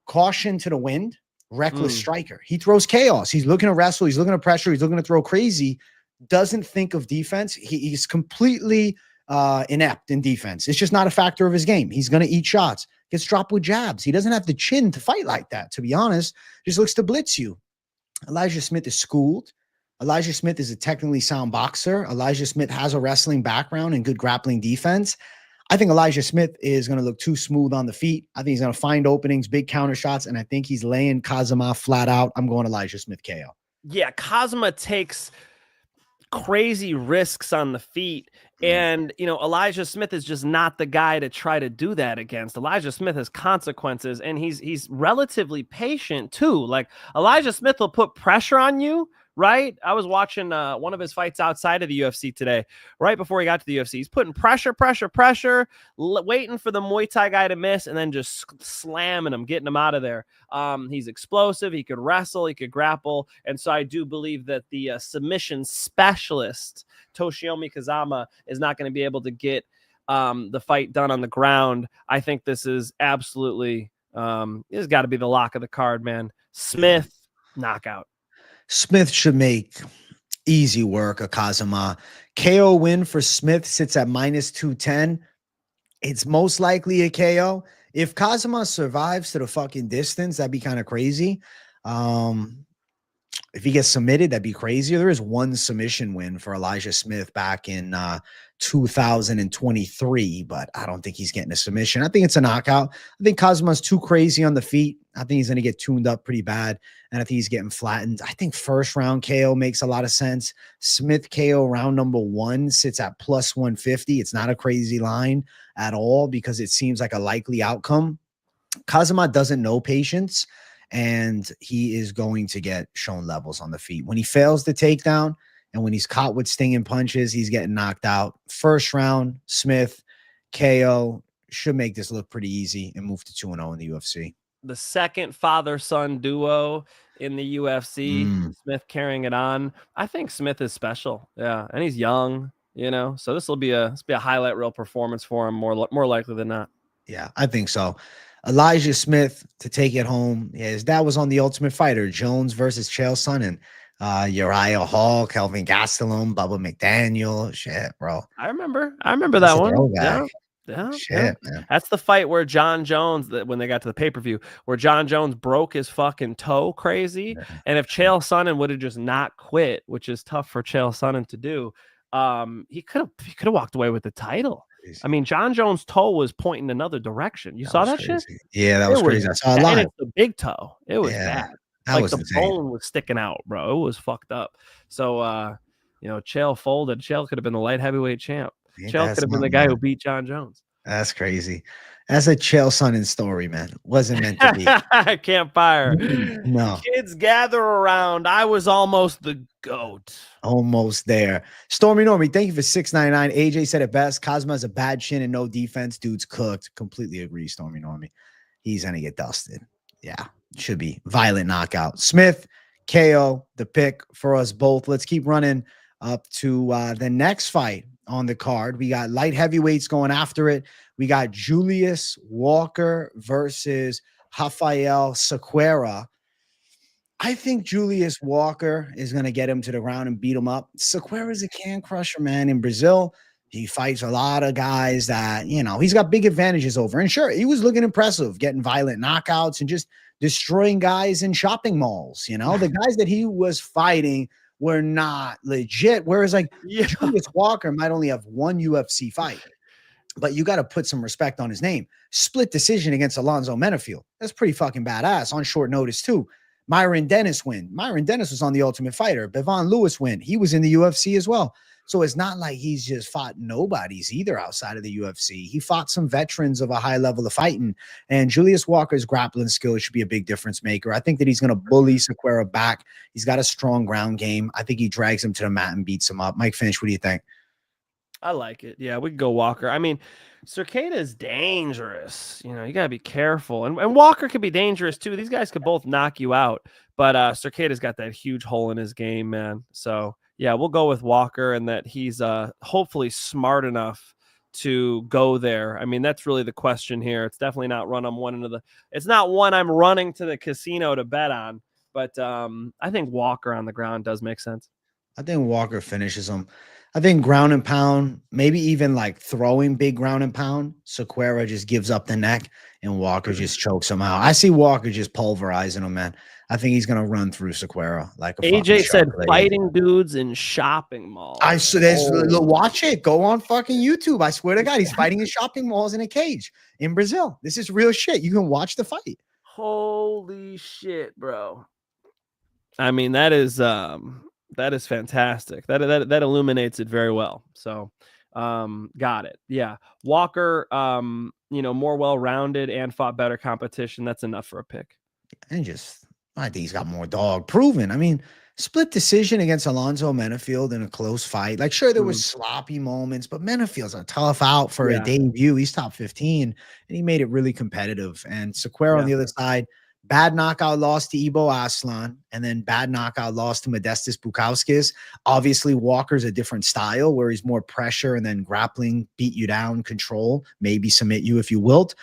caution to the wind. reckless striker. He throws chaos. He's looking to wrestle. He's looking to pressure. He's looking to throw crazy. Doesn't think of defense. He's completely inept in defense. It's just not a factor of his game. He's going to eat shots. Gets dropped with jabs. He doesn't have the chin to fight like that, to be honest. Just looks to blitz you. Elijah Smith is schooled. Elijah Smith is a technically sound boxer. Elijah Smith has a wrestling background and good grappling defense. I think Elijah Smith is going to look too smooth on the feet. I think he's going to find openings, big counter shots, and I think he's laying Kazama flat out. I'm going Elijah Smith KO. Yeah, Kazama takes crazy risks on the feet. And, Elijah Smith is just not the guy to try to do that against. Elijah Smith has consequences, and he's relatively patient too. Like, Elijah Smith will put pressure on you, right? I was watching one of his fights outside of the UFC today, right before he got to the UFC. He's putting pressure, waiting for the Muay Thai guy to miss, and then just slamming him, getting him out of there. He's explosive. He could wrestle. He could grapple. And so I do believe that the submission specialist, Toshiomi Kazama, is not going to be able to get the fight done on the ground. I think this is absolutely, this has got to be the lock of the card, man. Smith, knockout. Smith should make easy work of Kazama. KO win for Smith sits at -210. It's most likely a KO. If Kazama survives to the fucking distance, that'd be kind of crazy. If he gets submitted, that'd be crazy. There is one submission win for Elijah Smith back in 2023, but I don't think he's getting a submission. I think it's a knockout. I think Kazama's too crazy on the feet. I think he's going to get tuned up pretty bad, and I think he's getting flattened. I think first round KO makes a lot of sense. Smith KO round number 1 sits at +150. It's not a crazy line at all because it seems like a likely outcome. Kazama doesn't know patience, and he is going to get shown levels on the feet. When he fails the takedown and when he's caught with stinging punches, he's getting knocked out. First round, Smith, KO, should make this look pretty easy and move to 2-0 in the UFC. The second father-son duo in the UFC, Smith carrying it on. I think Smith is special. Yeah, and he's young, so this will be a highlight reel performance for him more likely than not. Yeah, I think so. Elijah Smith to take it home. Yeah, his dad was on The Ultimate Fighter, Jones versus Chael Sonnen, Uriah Hall, Kelvin Gastelum, Bubba McDaniel. Shit, bro. I remember that one. Yeah, shit, man. That's the fight where John Jones, when they got to the pay-per-view, where John Jones broke his fucking toe crazy. And if Chael Sonnen would have just not quit, which is tough for Chael Sonnen to do, he could have walked away with the title. I mean, John Jones' toe was pointing another direction. You saw that shit? Yeah, that was crazy. I saw a lot. And it's the big toe. It was bad. That was the insane. bone was sticking out, bro. It was fucked up. So, Chael folded. Chael could have been the light heavyweight champ. Chael could have been the guy who beat John Jones. That's crazy. That's a Chael Sonnen story, man. Wasn't meant to be. Campfire. No. Kids gather around. I was almost the GOAT. Almost there. Stormy Normie, thank you for $6.99. AJ said it best. Kazama has a bad chin and no defense. Dude's cooked. Completely agree, Stormy Normie. He's going to get dusted. Yeah, should be. Violent knockout. Smith, KO, the pick for us both. Let's keep running up to the next fight on the card. We got light heavyweights going after it. We got Julius Walker versus Rafael Cerqueira. I think Julius Walker is going to get him to the ground and beat him up. Cerqueira is a can crusher, man. In Brazil, he fights a lot of guys that, he's got big advantages over. And sure, he was looking impressive, getting violent knockouts and just destroying guys in shopping malls. The guys that he was fighting were not legit. Whereas Julius Walker might only have one UFC fight, but you got to put some respect on his name. Split decision against Alonzo Menafiel. That's pretty fucking badass on short notice too. Myron Dennis win. Myron Dennis was on The Ultimate Fighter. Bevon Lewis win. He was in the UFC as well. So it's not like he's just fought nobodies either outside of the UFC. He fought some veterans of a high level of fighting. And Julius Walker's grappling skills should be a big difference maker. I think that he's going to bully Cerqueira back. He's got a strong ground game. I think he drags him to the mat and beats him up. Mike Finch, what do you think? I like it. Yeah, we can go Walker. I mean, Cerqueira is dangerous. You got to be careful. And Walker could be dangerous too. These guys could both knock you out. But Cerqueira's got that huge hole in his game, man. So, yeah, we'll go with Walker and that he's hopefully smart enough to go there. I mean, that's really the question here. It's definitely not it's not one I'm running to the casino to bet on, but I think Walker on the ground does make sense. I think Walker finishes him. I think ground and pound, maybe even like throwing big ground and pound. Cerqueira just gives up the neck and Walker just chokes him out. I see Walker just pulverizing him, man. I think he's gonna run through Cerqueira like a AJ said shark fighting dudes in shopping malls. Watch it. Go on fucking YouTube. I swear to God, he's fighting in shopping malls in a cage in Brazil. This is real shit. You can watch the fight. Holy shit, bro. I mean, that is fantastic. That illuminates it very well. So got it. Yeah. Walker, more well-rounded and fought better competition. That's enough for a pick. And I think he's got more dog proven. I mean, split decision against Alonzo Menafield in a close fight. Like, sure, there was sloppy moments, but Menafield's a tough out for a debut. He's top 15, and he made it really competitive. And Cerqueira on the other side, bad knockout loss to Ibo Aslan, and then bad knockout loss to Modestas Bukauskas. Obviously, Walker's a different style where he's more pressure and then grappling, beat you down, control, maybe submit you if you wilt.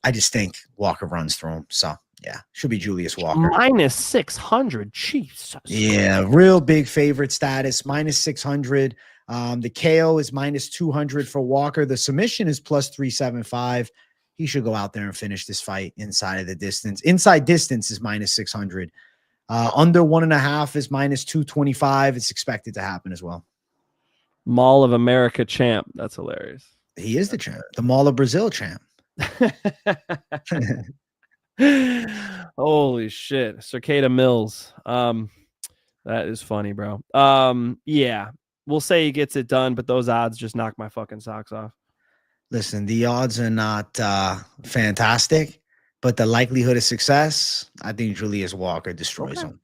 I just think Walker runs through him. So, yeah, should be Julius Walker. -600. Jesus. Yeah, real big favorite status, -600. The KO is -200 for Walker. The submission is +375. He should go out there and finish this fight inside of the distance. Inside distance is -600. Under 1.5 is -225. It's expected to happen as well. Mall of America champ. That's hilarious. He is the champ. The Mall of Brazil champ. Holy shit. Cerqueira Mills. That is funny, bro. Yeah. We'll say he gets it done, but those odds just knock my fucking socks off. Listen, the odds are not fantastic, but the likelihood of success, I think Julius Walker destroys him.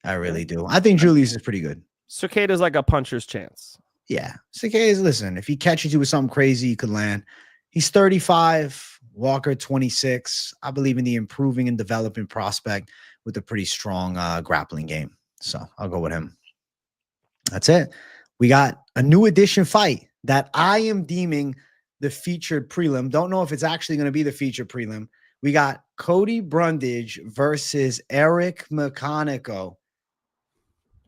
I really do. I think Julius is pretty good. Cerqueira's like a puncher's chance. Yeah. Cerqueira's, listen, if he catches you with something crazy, you could land. He's 35, Walker 26. I believe in the improving and developing prospect with a pretty strong grappling game. So I'll go with him. That's it. We got a new edition fight that I am deeming the featured prelim. Don't know if it's actually going to be the featured prelim. We got Cody Brundage versus Eryk McConico.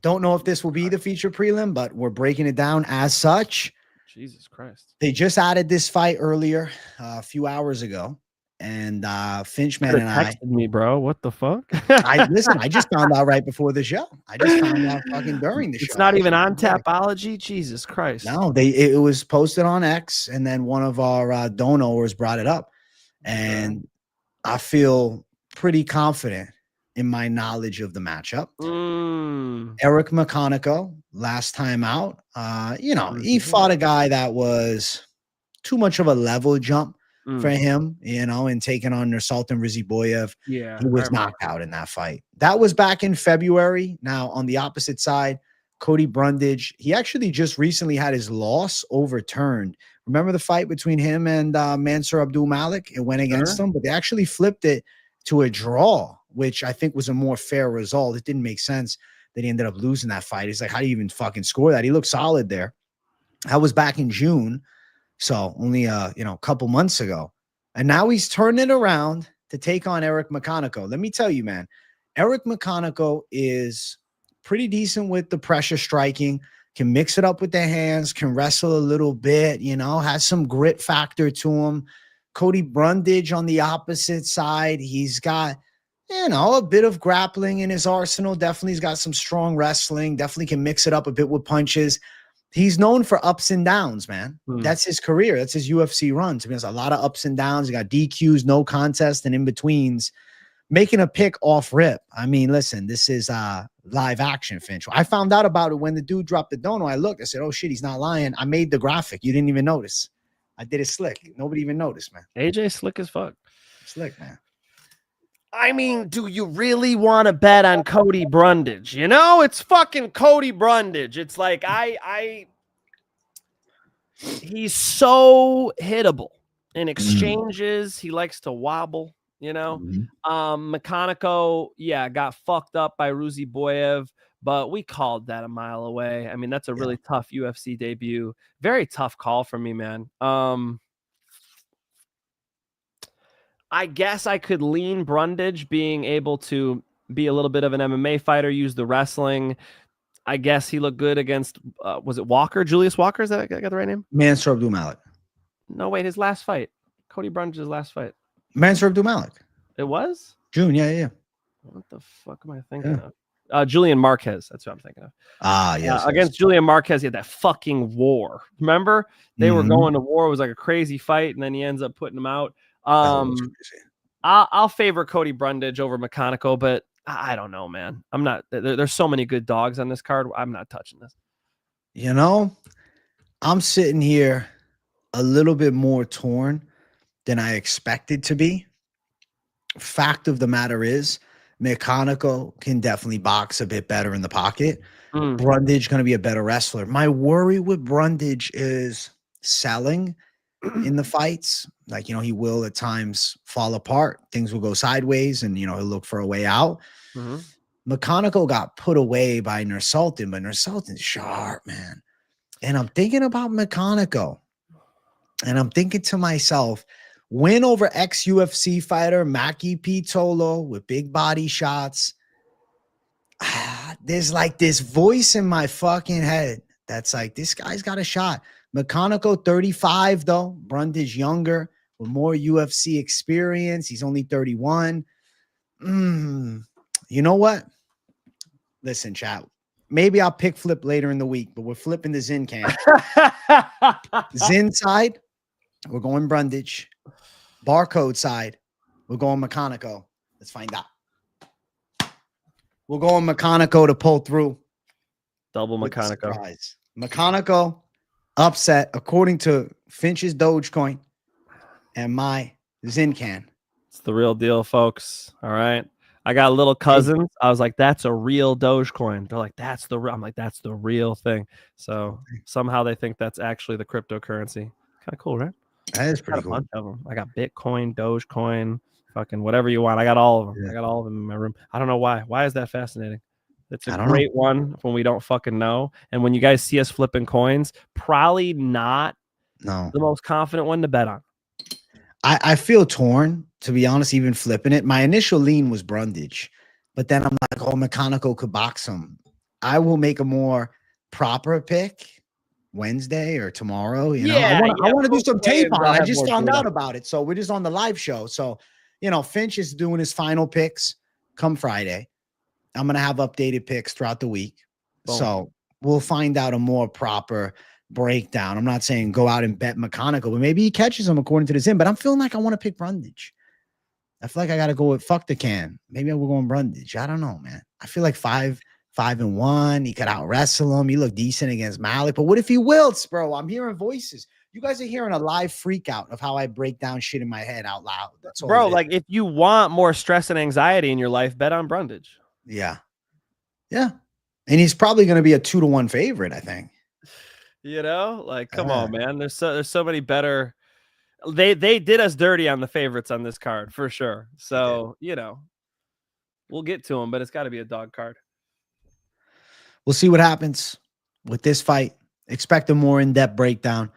Don't know if this will be the featured prelim, but we're breaking it down as such. Jesus Christ. They just added this fight earlier, a few hours ago. And Finchman and I texted me, bro. What the fuck? I just found out right before the show. I just found out fucking during the show. It's not even on Tapology. Jesus Christ. No, it was posted on X, and then one of our donors brought it up. And I feel pretty confident in my knowledge of the matchup. Eryk McConico, last time out, he fought a guy that was too much of a level jump for him, and taking on Nursultan Riziboyev. Yeah, he was knocked out in that fight. That was back in February. Now, on the opposite side, Cody Brundage, he actually just recently had his loss overturned. Remember the fight between him and Mansur Abdul Malik? It went against him, but they actually flipped it to a draw, which I think was a more fair result. It didn't make sense that he ended up losing that fight. It's like, how do you even fucking score that? He looked solid there. That was back in June. So only a couple months ago. And now he's turning it around to take on Eryk McConico. Let me tell you, man, Eryk McConico is pretty decent with the pressure striking, can mix it up with the hands, can wrestle a little bit, has some grit factor to him. Cody Brundage on the opposite side, he's got, a bit of grappling in his arsenal. Definitely he's got some strong wrestling, definitely can mix it up a bit with punches. He's known for ups and downs, man. That's his career. That's his UFC run. So there's a lot of ups and downs. He got DQs, no contest, and in-betweens. Making a pick off rip. I mean, listen, this is live action, Finch. I found out about it when the dude dropped the dono. I looked. I said, oh, shit, he's not lying. I made the graphic. You didn't even notice. I did it slick. Nobody even noticed, man. AJ slick as fuck. Slick, man. I mean, do you really want to bet on Cody Brundage? It's fucking Cody Brundage. It's like he's so hittable in exchanges. He likes to wobble, McConico, got fucked up by Riziboyev, but we called that a mile away. I mean, that's a really tough UFC debut. Very tough call for me, man. I guess I could lean Brundage being able to be a little bit of an MMA fighter, use the wrestling. I guess he looked good against, was it Walker? Julius Walker? Is that I got the right name? Mansour Abdulmalik. No, wait, his last fight. Cody Brundage's last fight. Mansour Abdulmalik. It was? June, yeah. What the fuck am I thinking of? Julian Marquez. That's what I'm thinking of. Yes. Against Julian Marquez, he had that fucking war. Remember? They were going to war. It was like a crazy fight, and then he ends up putting him out. I'll favor Cody Brundage over McConico, but I don't know, man. I'm not. There's so many good dogs on this card. I'm not touching this. You know, I'm sitting here a little bit more torn than I expected to be. Fact of the matter is, McConico can definitely box a bit better in the pocket. Brundage going to be a better wrestler. My worry with Brundage is selling in the fights. Like, you know, he will at times fall apart. Things will go sideways and, you know, he'll look for a way out. McConico got put away by Nursultan, but Nursultan's sharp, man. And I'm thinking about McConico. And I'm thinking to myself, win over ex-UFC fighter Maki Pitolo with big body shots. There's like this voice in my fucking head that's like, this guy's got a shot. McConico 35 though, Brundage younger with more UFC experience. He's only 31. You know what? Listen, chat. Maybe I'll pick flip later in the week, but we're flipping the Zin can. Zin side, we're going Brundage. Barcode side, we're going McConico. Let's find out. We're going McConico to pull through. Double McConico. McConico upset according to Finch's Dogecoin and my Zincan. It's the real deal, folks. All right. I got little cousins. I was like, that's a real Dogecoin. They're like, that's the real. I'm like, that's the real thing. So somehow they think that's actually the cryptocurrency. Kind of cool, right? That is pretty cool. Bunch of them. I got Bitcoin, Dogecoin, fucking whatever you want. I got all of them. I got all of them in my room. I don't know why. Why is that fascinating? It's a great one when we don't fucking know. And when you guys see us flipping coins, probably not the most confident one to bet on. I feel torn, to be honest, even flipping it. My initial lean was Brundage, but then I'm like, oh, McConico could box him. I will make a more proper pick Wednesday or tomorrow. You know, I want to do some tape on it. I just found out about it. So we're just on the live show. So, you know, Finch is doing his final picks come Friday. I'm going to have updated picks throughout the week. Boom. So we'll find out a more proper breakdown. I'm not saying go out and bet McConico, but maybe he catches him according to the Zim. But I'm feeling like I want to pick Brundage. I feel like I got to go with fuck the can. Maybe we're going Brundage. I don't know, man. I feel like 5-1. He could out wrestle him. He looked decent against Malik. But what if he wilts, bro? I'm hearing voices. You guys are hearing a live freak out of how I break down shit in my head out loud. That's all, bro. Like if you want more stress and anxiety in your life, bet on Brundage. Yeah. And he's probably going to be a 2-1 favorite, I think. You know, like, come on, man. There's so many better. They did us dirty on the favorites on this card for sure. So, you know, we'll get to them, but it's got to be a dog card. We'll see what happens with this fight. Expect a more in-depth breakdown,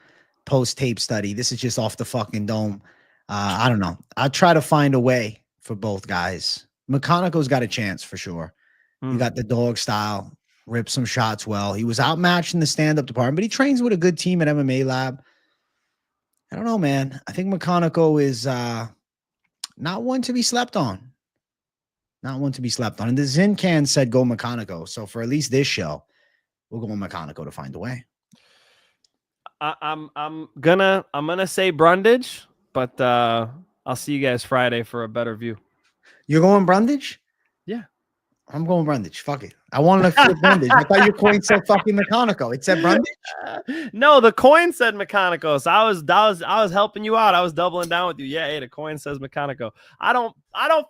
post-tape study. This is just off the fucking dome. I don't know. I'll try to find a way for both guys. McConico's got a chance for sure. He got the dog style, ripped some shots well. He was outmatched in the stand-up department, but he trains with a good team at MMA Lab. I don't know, man. I think McConico is not one to be slept on. Not one to be slept on. And the Zincan said go McConico. So for at least this show, we'll go McConico to find a way. I'm gonna say Brundage, but I'll see you guys Friday for a better view. You're going Brundage? Yeah. I'm going Brundage. Fuck it. I wanted to flip Brundage. I thought your coin said fucking McConico. It said Brundage? No, the coin said McConico. So I was helping you out. I was doubling down with you. Yeah, hey, the coin says McConico. I don't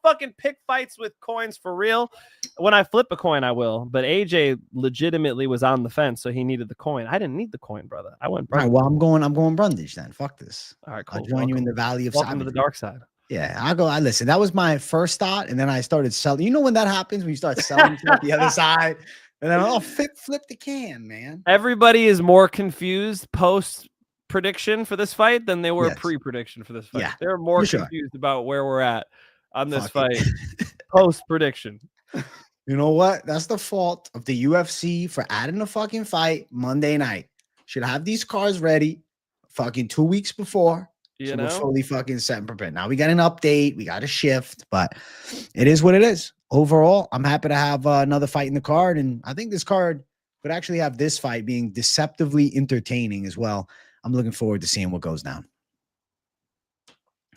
fucking pick fights with coins for real. When I flip a coin, I will. But AJ legitimately was on the fence, so he needed the coin. I didn't need the coin, brother. I went Brundage. All right, well, I'm going Brundage then. Fuck this. All right, cool. I'll join you in the valley of Welcome to the dark side. Yeah, I listen. That was my first thought, and then I started selling. You know when that happens, when you start selling to the other side, And then I'll flip the can, man. Everybody is more confused post prediction for this fight than they were Yes. pre-prediction for this fight. Yeah, They're more for sure. confused about where we're at on this Fuck it. fight post prediction. You know what? That's the fault of the UFC for adding a fucking fight Monday night. Should have these cards ready fucking 2 weeks before. You We're know, fully fucking set and prepared. Now we got an update. We got a shift, but it is what it is. Overall, I'm happy to have another fight in the card. And I think this card could actually have this fight being deceptively entertaining as well. I'm looking forward to seeing what goes down.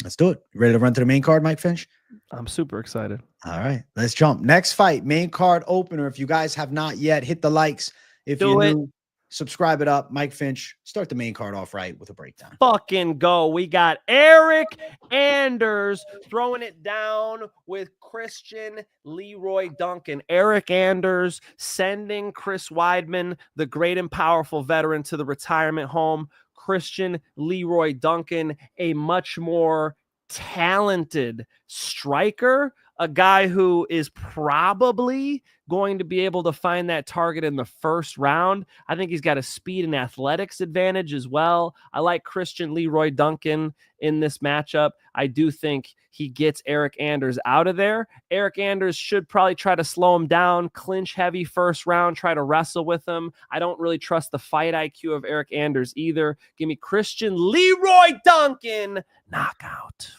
Let's do it. You ready to run to the main card, Mike Finch? I'm super excited. All right, let's jump. Next fight, main card opener. If you guys have not yet, hit the likes. If you're new, subscribe it up. Mike Finch, start the main card off right with a breakdown. Fucking go. We got Eryk Anders throwing it down with Christian Leroy Duncan. Eryk Anders sending Chris Weidman, the great and powerful veteran, to the retirement home. Christian Leroy Duncan, a much more talented striker, a guy who is probably going to be able to find that target in the first round. I think he's got a speed and athletics advantage as well. I like Christian Leroy Duncan in this matchup. I do think he gets Eryk Anders out of there. Eryk Anders should probably try to slow him down, clinch heavy first round, try to wrestle with him. I don't really trust the fight IQ of Eryk Anders either. Give me Christian Leroy Duncan knockout.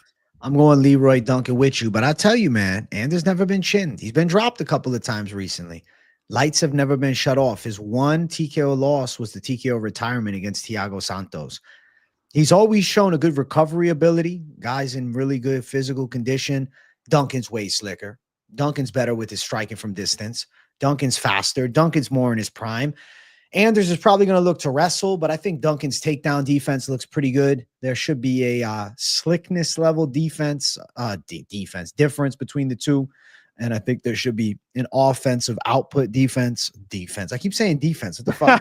I'm going Leroy Duncan with you, but I'll tell you, man, Anders never been chinned. He's been dropped a couple of times recently. Lights have never been shut off. His one TKO loss was the TKO retirement against Thiago Santos. He's always shown a good recovery ability. Guys in really good physical condition. Duncan's way slicker. Duncan's better with his striking from distance. Duncan's faster. Duncan's more in his prime. Anders is probably going to look to wrestle, but I think Duncan's takedown defense looks pretty good. There should be a slickness level difference between the two. And I think there should be an offensive output defense. I keep saying defense. What the fuck?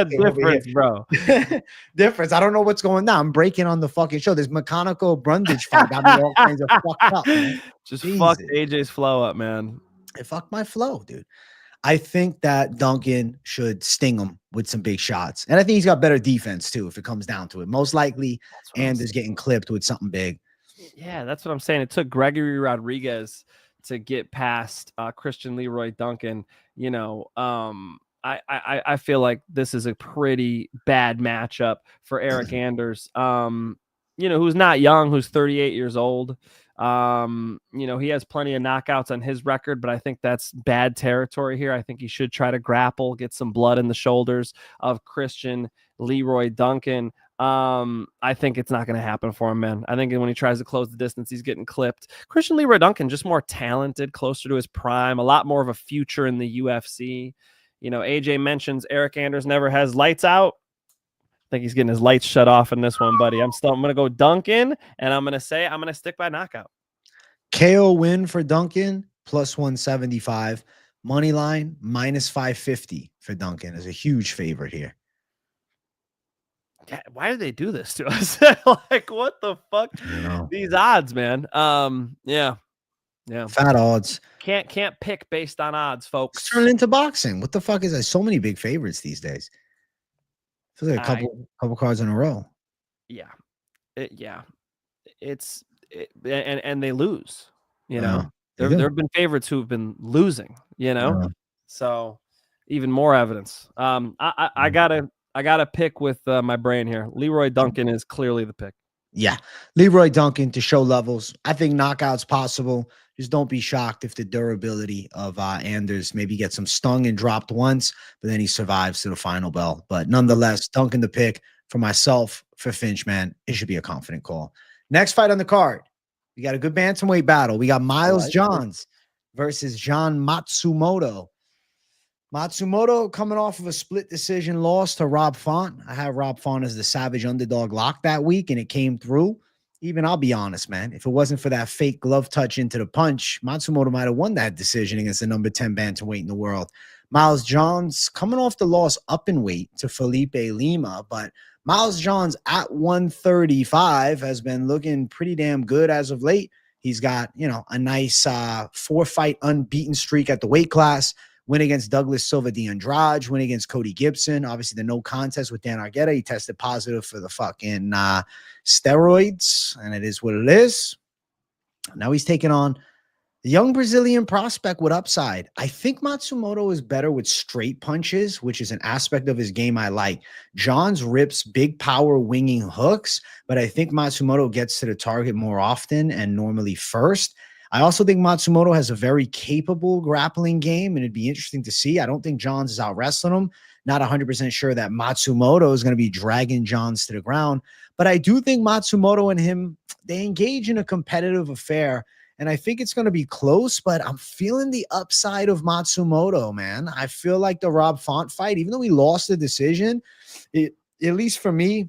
Difference, bro. Difference. I don't know what's going on. I'm breaking on the fucking show. This McConico Brundage fight got me all kinds of fucked up, man. Just Jesus. fucked AJ's flow up, man. It fucked my flow, dude. I think that Duncan should sting him with some big shots. And I think he's got better defense, too, if it comes down to it. Most likely, Anders getting clipped with something big. Yeah, that's what I'm saying. It took Gregory Rodriguez to get past Christian Leroy Duncan. You know, I feel like this is a pretty bad matchup for Eryk Anders, you know, who's not young, who's 38 years old. You know, he has plenty of knockouts on his record, but I think that's bad territory here. I think he should try to grapple, get some blood in the shoulders of Christian Leroy Duncan. I think it's not going to happen for him, man. I think when he tries to close the distance, he's getting clipped. Christian Leroy Duncan, just more talented, closer to his prime, a lot more of a future in the UFC. You know, AJ mentions Eryk Anders never has lights out. I think he's getting his lights shut off in this one, buddy. I'm going to go Duncan, and I'm going to stick by knockout. KO win for Duncan, plus 175. Moneyline, minus 550 for Duncan is a huge favorite here. Yeah, why do they do this to us? Like, what the fuck? You know. These odds, man. Yeah. Fat odds. Can't pick based on odds, folks. It's turned into boxing. What the fuck is that? So many big favorites these days. Feels like a couple cards in a row. Yeah. And they lose, you know. There have been favorites who've been losing, you know. So even more evidence. I gotta pick with my brain here. Leroy Duncan is clearly the pick. Yeah, Leroy Duncan to show levels. I think knockout's possible. Just don't be shocked if the durability of Anders maybe gets him stung and dropped once, but then he survives to the final bell. But nonetheless, Duncan the pick for myself, for Finch, man. It should be a confident call. Next fight on the card, we got a good bantamweight battle. We got Miles Johns versus John Matsumoto. Matsumoto coming off of a split decision loss to Rob Font. I had Rob Font as the savage underdog lock that week, and it came through. Even I'll be honest, man, if it wasn't for that fake glove touch into the punch, Matsumoto might have won that decision against the number 10 bantamweight in the world. Miles Johns coming off the loss up in weight to Felipe Lima, but Miles Johns at 135 has been looking pretty damn good as of late. He's got, you know, a nice 4-fight unbeaten streak at the weight class. win against Douglas Silva de Andrade, win against Cody Gibson. Obviously, the no contest with Dan Argueta. He tested positive for the fucking steroids, and it is what it is. Now he's taking on the young Brazilian prospect with upside. I think Matsumoto is better with straight punches, which is an aspect of his game I like. Johns rips big power winging hooks, but I think Matsumoto gets to the target more often and normally first. I also think Matsumoto has a very capable grappling game, and it'd be interesting to see. I don't think Johns is out wrestling him. Not 100% sure that Matsumoto is going to be dragging Johns to the ground, but I do think Matsumoto and him, they engage in a competitive affair. And I think it's going to be close, but I'm feeling the upside of Matsumoto, man. I feel like the Rob Font fight, even though he lost the decision, it, at least for me,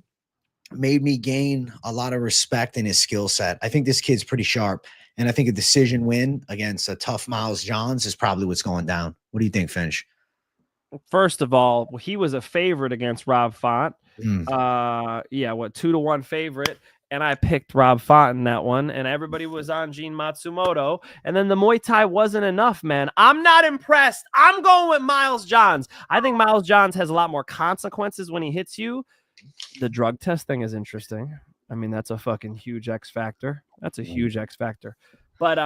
made me gain a lot of respect in his skill set. I think this kid's pretty sharp. And I think a decision win against a tough Miles Johns is probably what's going down. What do you think, Finch? First of all, he was a favorite against Rob Font. Yeah, what, 2-1 favorite. And I picked Rob Font in that one, and everybody was on Gene Matsumoto. And then the Muay Thai wasn't enough, man. I'm not impressed. I'm going with Miles Johns. I think Miles Johns has a lot more consequences when he hits you. The drug test thing is interesting. I mean, that's a fucking huge X factor. That's a huge X factor. But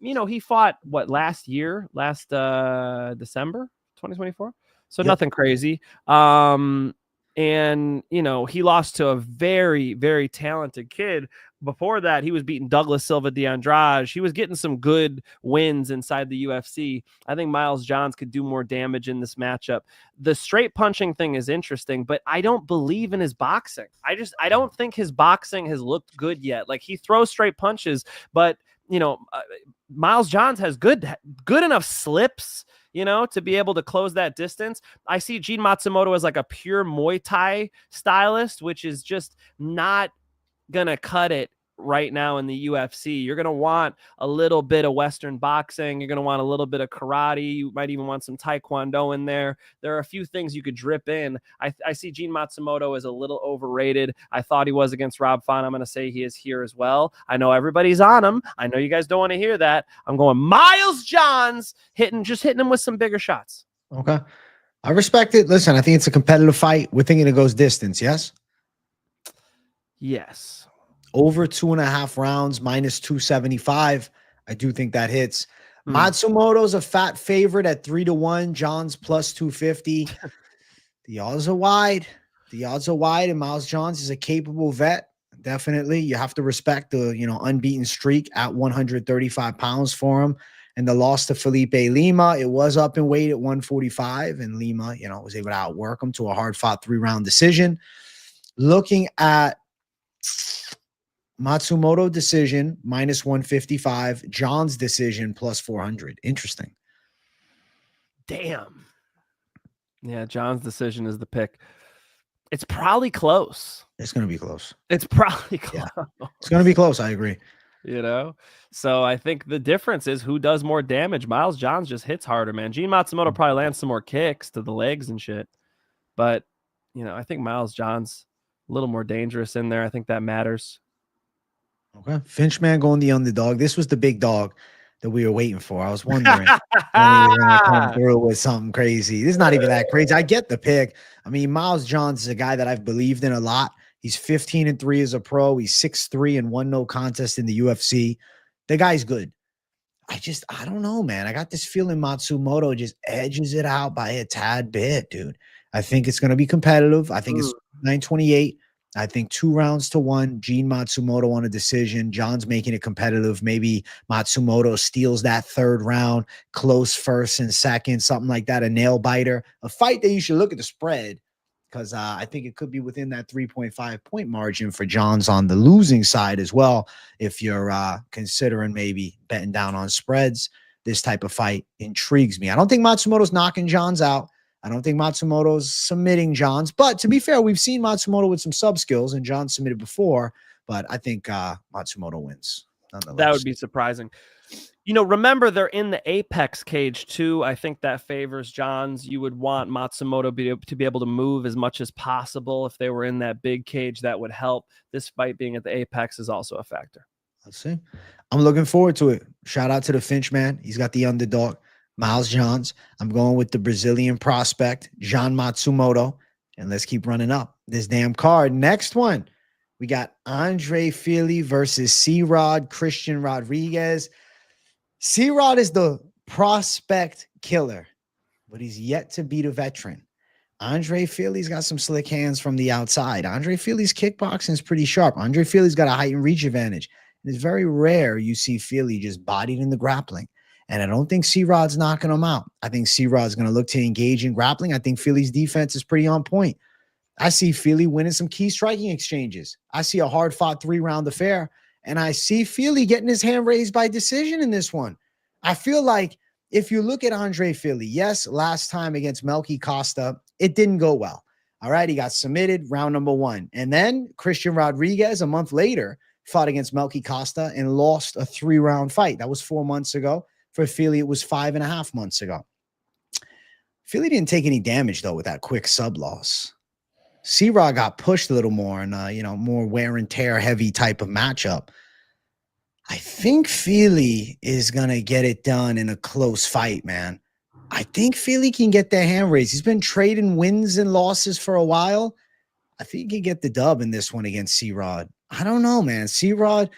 you know, he fought last December 2024. So nothing crazy. And, you know, he lost to a very, very talented kid. Before that, he was beating Douglas Silva de Andrade. He was getting some good wins inside the UFC. I think Miles Johns could do more damage in this matchup. The straight punching thing is interesting, but I don't believe in his boxing. I don't think his boxing has looked good yet. Like, he throws straight punches, but, you know, Miles Johns has good enough slips, you know, to be able to close that distance. I see Gene Matsumoto as like a pure Muay Thai stylist, which is just not going to cut it right now in the UFC. You're going to want a little bit of Western boxing. You're going to want a little bit of karate. You might even want some Taekwondo in there. There are a few things you could drip in. I see Gene Matsumoto as a little overrated. I thought he was against Rob Font. I'm going to say he is here as well. I know everybody's on him. I know you guys don't want to hear that. I'm going Miles Johns, just hitting him with some bigger shots. Okay. I respect it. Listen, I think it's a competitive fight. We're thinking it goes distance, yes? Yes. Over 2.5 rounds, minus 275. I do think that hits. Matsumoto's a fat favorite at 3-1. Johns plus 250. The odds are wide. And Miles Johns is a capable vet. Definitely. You have to respect the, you know, unbeaten streak at 135 pounds for him. And the loss to Felipe Lima, it was up in weight at 145. And Lima, you know, was able to outwork him to a hard-fought 3-round decision. Looking at Matsumoto decision, minus 155. John's decision, plus 400. Interesting. Damn. Yeah, John's decision is the pick. It's probably close. It's going to be close. It's probably close. Yeah. It's going to be close. I agree. You know? So I think the difference is who does more damage. Miles Johns just hits harder, man. Gene Matsumoto probably lands some more kicks to the legs and shit. But, you know, I think Miles Johns a little more dangerous in there. I think that matters. Okay. Finchman going the underdog. This was the big dog that we were waiting for. I was wondering when he was going to come through with something crazy. This is not even that crazy. I get the pick. I mean, Miles Johns is a guy that I've believed in a lot. He's 15-3 as a pro. He's 6'3" and 1 no contest in the UFC. The guy's good. I don't know, man. I got this feeling Matsumoto just edges it out by a tad bit, dude. I think it's going to be competitive. I think it's 928. I think 2 rounds to 1. Gene Matsumoto on a decision. John's making it competitive. Maybe Matsumoto steals that 3rd round, close 1st and 2nd, something like that. A nail biter. A fight that you should look at the spread, because I think it could be within that 3.5 point margin for John's on the losing side as well. If you're considering maybe betting down on spreads, this type of fight intrigues me. I don't think Matsumoto's knocking John's out. I don't think Matsumoto's submitting Johns, but to be fair, we've seen Matsumoto with some sub skills and John submitted before, but I think Matsumoto wins. That would be surprising. You know, remember they're in the apex cage too. I think that favors Johns. You would want Matsumoto to be able to move as much as possible. If they were in that big cage, that would help. This fight being at the apex is also a factor. Let's see. I'm looking forward to it. Shout out to the Finch man. He's got the underdog. Miles Johns. I'm going with the Brazilian prospect, John Matsumoto. And let's keep running up this damn card. Next one, we got Andre Fili versus C-Rod, Christian Rodriguez. C-Rod is the prospect killer, but he's yet to beat a veteran. Andre Fili's got some slick hands from the outside. Andre Fili's kickboxing is pretty sharp. Andre Fili's got a height and reach advantage. It's very rare you see Fili just bodied in the grappling. And I don't think C-Rod's knocking him out. I think C-Rod's going to look to engage in grappling. I think Fili's defense is pretty on point. I see Fili winning some key striking exchanges. I see a hard-fought 3-round affair. And I see Fili getting his hand raised by decision in this one. I feel like if you look at Andre Fili, yes, last time against Melky Costa, it didn't go well. All right, he got submitted round number 1. And then Christian Rodriguez, a month later, fought against Melky Costa and lost a 3-round fight. That was 4 months ago. For Fili, it was 5.5 months ago. Fili didn't take any damage, though, with that quick sub loss. C-Rod got pushed a little more in more wear and tear heavy type of matchup. I think Fili is going to get it done in a close fight, man. I think Fili can get their hand raised. He's been trading wins and losses for a while. I think he can get the dub in this one against C-Rod. I don't know, man. C-Rod,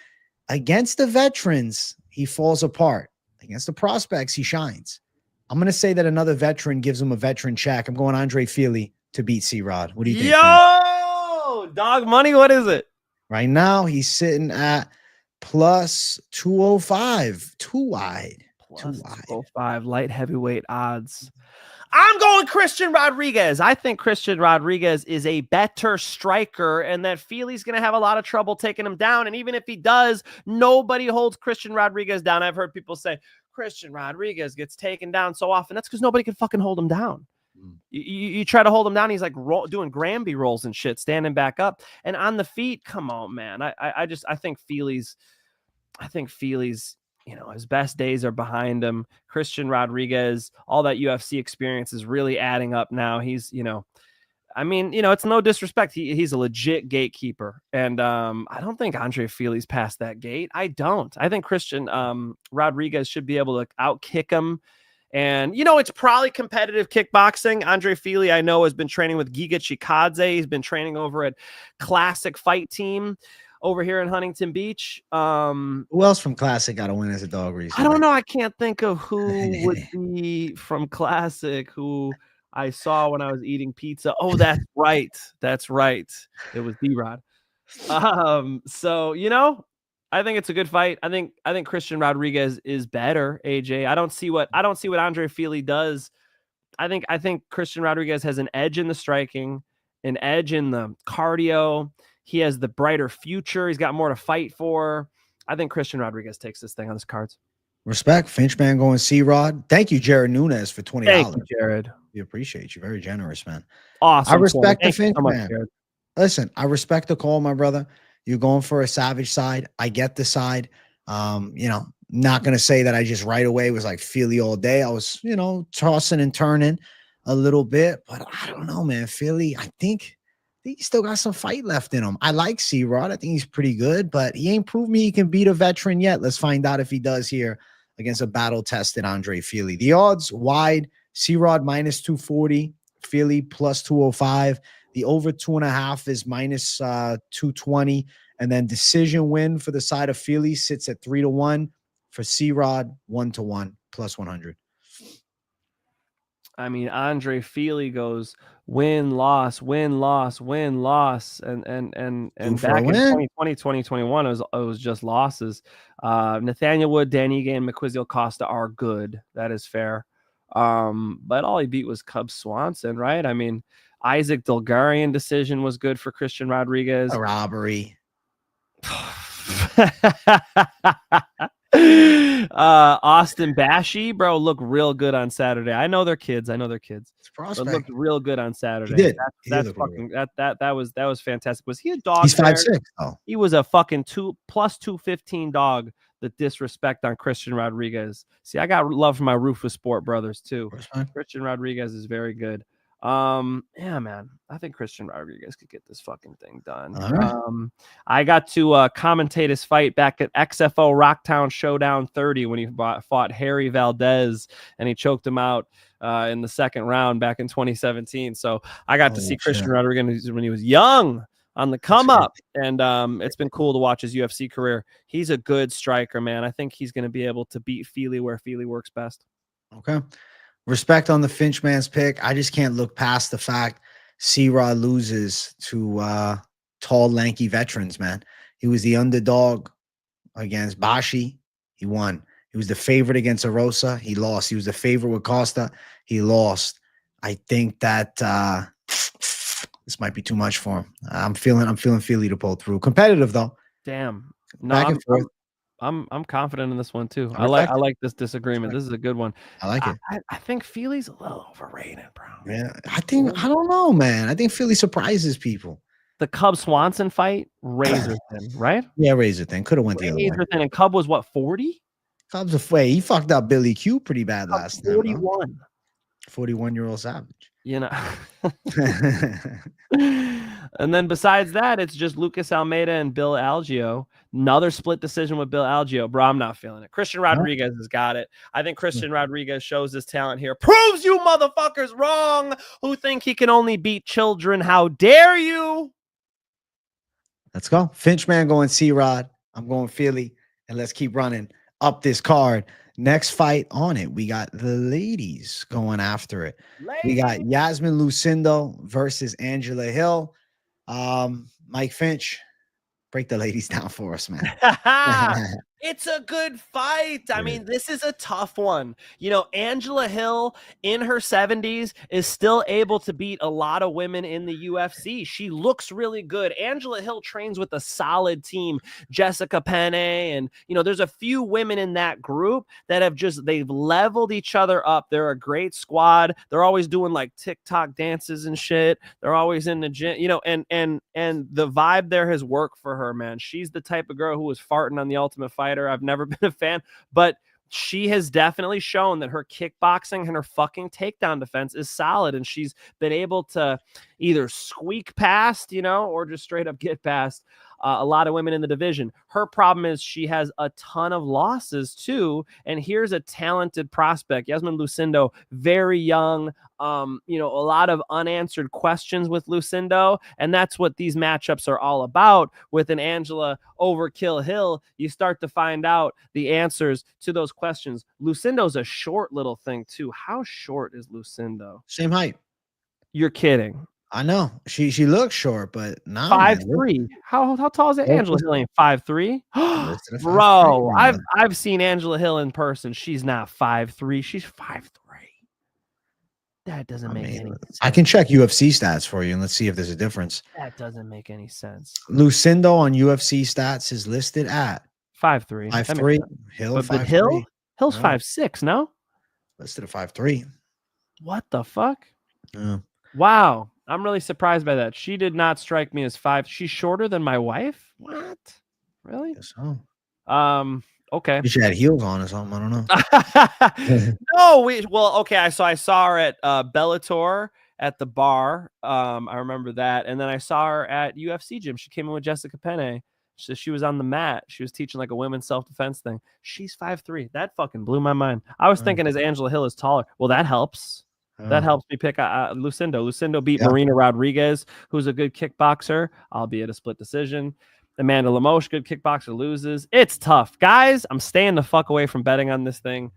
against the veterans, he falls apart. Against the prospects, he shines. I'm going to say that another veteran gives him a veteran check. I'm going Andre Fili to beat C-Rod. What do you think? Yo, dog money, what is it? Right now, he's sitting at plus 205. Too wide. Plus 205, light heavyweight odds. I'm going Christian Rodriguez. I think Christian Rodriguez is a better striker and that Fili's going to have a lot of trouble taking him down. And even if he does, nobody holds Christian Rodriguez down. I've heard people say Christian Rodriguez gets taken down so often. That's because nobody can fucking hold him down. You try to hold him down, he's like doing Granby rolls and shit, standing back up. And on the feet, come on, man. I think Fili's, his best days are behind him. Christian Rodriguez, all that UFC experience is really adding up now. He's, it's no disrespect. He's a legit gatekeeper. And I don't think Andre Fili's past that gate. I don't. I think Christian Rodriguez should be able to outkick him. And, it's probably competitive kickboxing. Andre Fili, I know, has been training with Giga Chikadze. He's been training over at Classic Fight Team over here in Huntington Beach. Who else from Classic got a win as a dog recently? I don't know. I can't think of who would be from Classic who I saw when I was eating pizza. Oh, that's right. That's right. It was D-Rod. I think it's a good fight. I think Christian Rodriguez is better, AJ. I don't see what Andre Fili does. I think Christian Rodriguez has an edge in the striking, an edge in the cardio. He has the brighter future. He's got more to fight for. I think Christian Rodriguez takes this thing on his cards. Respect. Finch man going C-Rod. Thank you, Jared Nunez, for $20. Thank you, Jared. We appreciate you. Very generous, man. Awesome. I respect the Finch so much, man. Jared. Listen, I respect the call, my brother. You're going for a savage side. I get the side. Not going to say that I just right away was like Fili all day. I was, tossing and turning a little bit, but I don't know, man. Fili, I think he still got some fight left in him. I like C-Rod. I think he's pretty good, but he ain't proved me he can beat a veteran yet. Let's find out if he does here against a battle-tested Andre Fili. The odds wide, C-Rod minus 240, Fili plus 205. The over 2.5 is minus 220. And then decision win for the side of Fili sits at 3-1. For C-Rod, 1-1, plus 100. I mean, Andre Fili goes win, loss, win, loss, win, loss. And back in 2020, 2021, it was just losses. Nathaniel Wood, Dan Ige, and McQuizziel Costa are good. That is fair. But all he beat was Cub Swanson, right? I mean, Isaac Dulgarian decision was good for Christian Rodriguez. A robbery. Austin Bashi, bro, looked real good on Saturday. I know they're kids. But looked real good on Saturday. He did. That was fantastic. Was he a dog? He's 5'6". Oh. He was a fucking plus 215 dog. The disrespect on Christian Rodriguez. See, I got love for my Rufus Sport brothers too. Christian Rodriguez is very good. Yeah, man. I think Christian Rodriguez could get this fucking thing done. All right. I got to commentate his fight back at XFO Rocktown Showdown 30 when he fought Harry Valdez and he choked him out in the second round back in 2017. So I got to see Christian Rodriguez when he was young on the come up, and it's been cool to watch his UFC career. He's a good striker, man. I think he's going to be able to beat Fili where Fili works best. Okay. Respect on the Finch man's pick. I just can't look past the fact C-Rod loses to tall, lanky veterans, man. He was the underdog against Bashi. He won. He was the favorite against Arosa. He lost. He was the favorite with Costa. He lost. I think that this might be too much for him. I'm feeling Fili to pull through. Competitive though. Damn. No, Back and forth. I'm confident in this one too. I like this disagreement. This is a good one. I like it. I think Fili's a little overrated, bro. Yeah, I don't know, man. I think Fili surprises people. The Cub Swanson fight, razor thin, right? Yeah, razor thin. Could have went the other way. Razor thin, and Cub was what, 40? Cub's he fucked up Billy Q pretty bad last time. 41. 41-year-old savage. You know. And then besides that, it's just Lucas Almeida and Bill Algeo. Another split decision with Bill Algeo. Bro, I'm not feeling it. Christian Rodriguez has got it. I think Christian Rodriguez shows his talent here. Proves you motherfuckers wrong who think he can only beat children. How dare you? Let's go. Finch man going C-Rod. I'm going Fili. And let's keep running up this card. Next fight on it, we got the ladies going after it. We got Iasmin Lucindo versus Angela Hill. Mike Finch, break the ladies down for us, man. It's a good fight. I mean, this is a tough one. You know, Angela Hill in her 70s is still able to beat a lot of women in the UFC. She looks really good. Angela Hill trains with a solid team, Jessica Penne, and, you know, there's a few women in that group that have they've leveled each other up. They're a great squad. They're always doing like Tik Tok dances and shit. They're always in the gym, you know, and the vibe there has worked for her, man. She's the type of girl who was farting on The Ultimate Fighter. I've never been a fan, but she has definitely shown that her kickboxing and her fucking takedown defense is solid, and she's been able to either squeak past, you know, or just straight up get past a lot of women in the division. Her problem is she has a ton of losses too, and here's a talented prospect, Iasmin Lucindo, very young, you know, a lot of unanswered questions with Lucindo, and that's what these matchups are all about. With an Angela Overkill Hill, you start to find out the answers to those questions. Lucindo's a short little thing too. How short is Lucindo? Same height. You're kidding. I know. She looks short, but now 5'3". How tall is it? Angela Hill ain't 5'3". Bro, I've seen Angela Hill in person. She's not 5'3". She's 5'3". That doesn't make any sense. I can check UFC stats for you and let's see if there's a difference. That doesn't make any sense. Lucindo on UFC stats is listed at 5'3". 5'3". Hill 5'3". Hill's 5'6", no? Listed at 5'3". What the fuck? Yeah. Wow. I'm really surprised by that. She did not strike me as 5. She's shorter than my wife? What? Really? So. Okay. She had heels on or something. I don't know. No, okay. I saw her at Bellator at the bar. I remember that. And then I saw her at UFC gym. She came in with Jessica Penne. So she was on the mat. She was teaching like a women's self-defense thing. She's 5'3". That fucking blew my mind. I was thinking as Angela Hill is taller. Well, that helps. That helps me pick Lucindo. Lucindo beat Marina Rodriguez, who's a good kickboxer, albeit a split decision. Amanda Lemos, good kickboxer, loses. It's tough. Guys, I'm staying the fuck away from betting on this thing.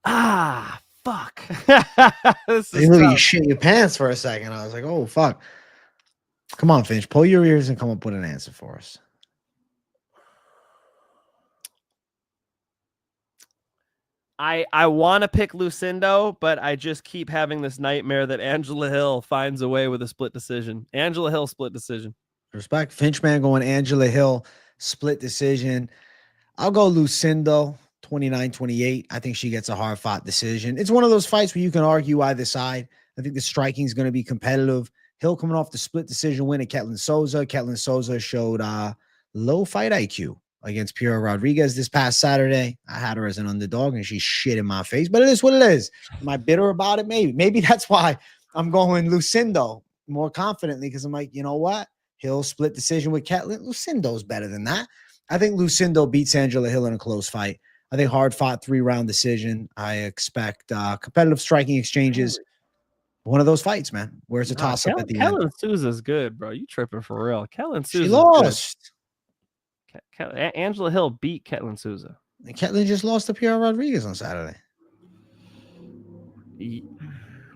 Fuck. You shit your pants for a second. I was like, oh, fuck. Come on, Finch. Pull your ears and come up with an answer for us. I want to pick Lucindo, but I just keep having this nightmare that Angela Hill finds a way with a split decision. Angela Hill split decision. Respect. Finch man going Angela Hill split decision. I'll go Lucindo 29-28. I think she gets a hard fought decision. It's one of those fights where you can argue either side. I think the striking is going to be competitive. Hill coming off the split decision win at Ketlin Souza. Ketlin Souza showed low fight IQ. against Piera Rodriguez this past Saturday. I had her as an underdog, and she shit in my face. But it is what it is. Am I bitter about it? Maybe that's why I'm going Lucindo more confidently, because I'm like, you know what? Hill split decision with Ketlin. Lucindo's better than that. I think Lucindo beats Angela Hill in a close fight. I think hard-fought 3-round decision. I expect competitive striking exchanges. One of those fights, man, where it's a toss-up at the end. Kellen Souza's good, bro. You tripping for real. Kellen Souza. She lost. Angela Hill beat Ketlin Souza. And Ketlin just lost to Piera Rodriguez on Saturday. The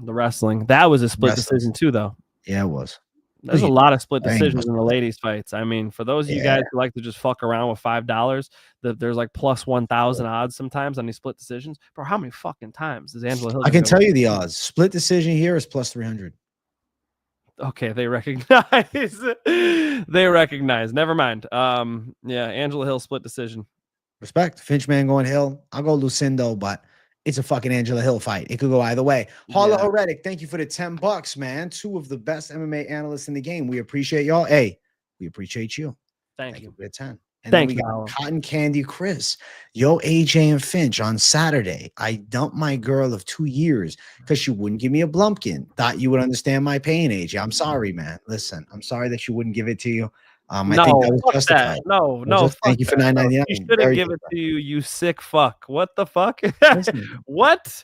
wrestling. That was a split decision too, though. Yeah, it was. There's a lot of split decisions in the ladies' fights. I mean, for those of you guys who like to just fuck around with $5, there's like plus 1,000 odds sometimes on these split decisions. Bro, how many fucking times is Angela Hill? I can tell you the odds. Split decision here is plus 300. Okay, they recognize. They recognize. Never mind. Yeah, Angela Hill split decision. Respect. Finchman going Hill. I'll go Lucindo, but it's a fucking Angela Hill fight. It could go either way. Harla Heretic, thank you for the $10, man. 2 of the best MMA analysts in the game. We appreciate y'all. Hey, we appreciate you. Thank you for the 10. And Thank then we you, got Alan. Cotton Candy Chris. Yo, AJ and Finch on Saturday. I dumped my girl of 2 years because she wouldn't give me a Blumpkin. Thought you would understand my pain, AJ. I'm sorry, man. Listen, I'm sorry that she wouldn't give it to you. I think that was justified. No. Thank you for $9.99. She shouldn't give it to you, you sick fuck. What the fuck? What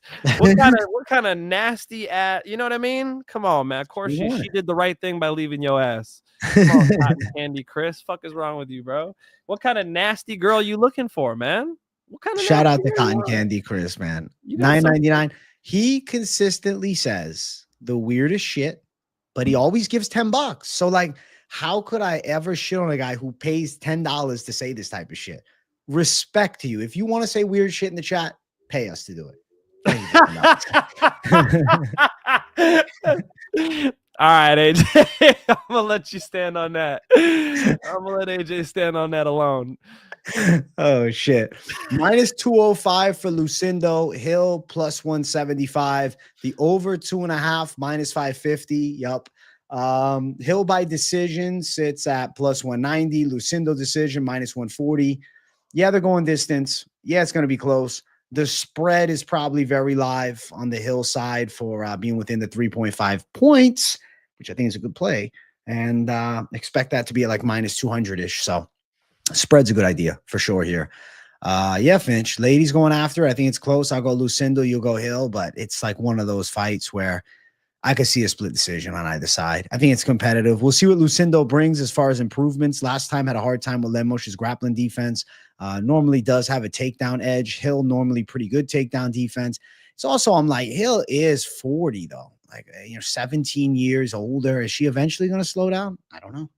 kind of nasty ass? You know what I mean? Come on, man. Of course she did the right thing by leaving your ass. Come on, Cotton Candy Chris. Fuck is wrong with you, bro? What kind of nasty girl you looking for, man? What kind of shout out to Cotton Candy Chris, man. $9.99. He consistently says the weirdest shit, but he always gives $10. So like, how could I ever shit on a guy who pays $10 to say this type of shit? Respect to you. If you want to say weird shit in the chat, pay us to do it. All right, AJ. I'm gonna let you stand on that. I'm gonna let AJ stand on that alone. Oh shit. Minus 205 for Lucindo. Hill plus 175. The over 2.5 minus 550. Yup. Hill by decision sits at plus 190. Lucindo decision minus 140. Yeah, they're going distance. Yeah, it's going to be close. The spread is probably very live on the Hill side for being within the 3.5 points, which I think is a good play. And expect that to be at like minus 200-ish. So spread's a good idea for sure here. Yeah, Finch. Ladies going after. I think it's close. I'll go Lucindo. You'll go Hill. But it's like one of those fights where I could see a split decision on either side. I think it's competitive. We'll see what Lucindo brings as far as improvements. Last time had a hard time with Lemos' grappling defense. Normally does have a takedown edge. Hill normally pretty good takedown defense. It's also, I'm like, Hill is 40 though. Like, 17 years older. Is she eventually going to slow down? I don't know.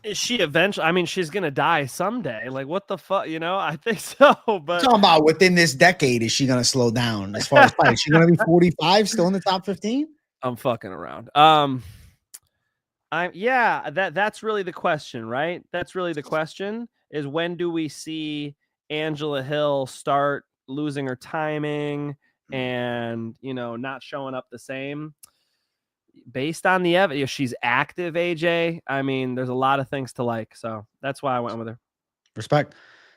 Is she eventually? I mean, she's gonna die someday. Like, what the fuck? I think so. But I'm talking about within this decade, is she gonna slow down as far as fight? Is she gonna be 45, still in the top 15? I'm fucking around. That's really the question, right? That's really the question: is when do we see Angela Hill start losing her timing and not showing up the same? Based on the evidence, if she's active, AJ, I mean, there's a lot of things to like. So that's why I went with her. Respect.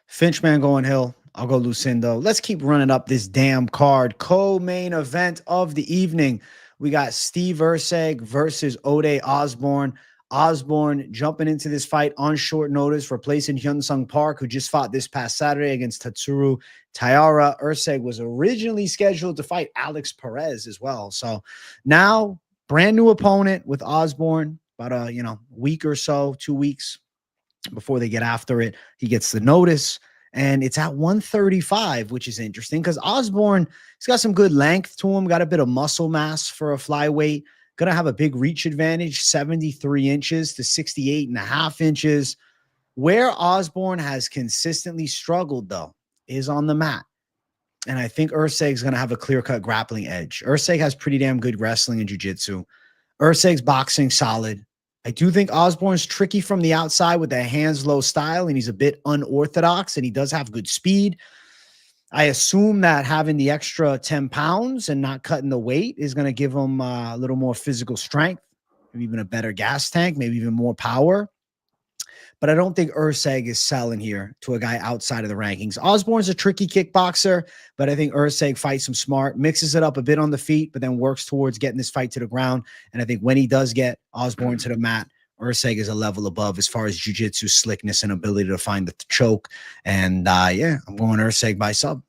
Finchman going Hill. I'll go Lucindo. Let's keep running up this damn card. Co-main event of the evening. We got Steve Erceg versus Ode Osbourne. Osbourne jumping into this fight on short notice, replacing Hyun-Sung Park, who just fought this past Saturday against Tatsuro Taira. Erceg was originally scheduled to fight Alex Perez as well. So now, brand new opponent with Osbourne, about a week or so, 2 weeks before they get after it. He gets the notice, and it's at 135, which is interesting because Osbourne, he's got some good length to him, got a bit of muscle mass for a flyweight, gonna have a big reach advantage, 73 inches to 68.5 inches. Where Osbourne has consistently struggled, though, is on the mat. And I think Erceg's going to have a clear-cut grappling edge. Erceg has pretty damn good wrestling and jiu-jitsu. Erceg's boxing solid. I do think Osbourne's tricky from the outside with that hands-low style, and he's a bit unorthodox, and he does have good speed. I assume that having the extra 10 pounds and not cutting the weight is going to give him a little more physical strength, maybe even a better gas tank, maybe even more power. but I don't think Erceg is selling here to a guy outside of the rankings. Osbourne's a tricky kickboxer, but I think Erceg fights him smart, mixes it up a bit on the feet, but then works towards getting this fight to the ground. And I think when he does get Osbourne to the mat, Erceg is a level above as far as jiu-jitsu slickness and ability to find the choke. And yeah, I'm going Erceg by sub.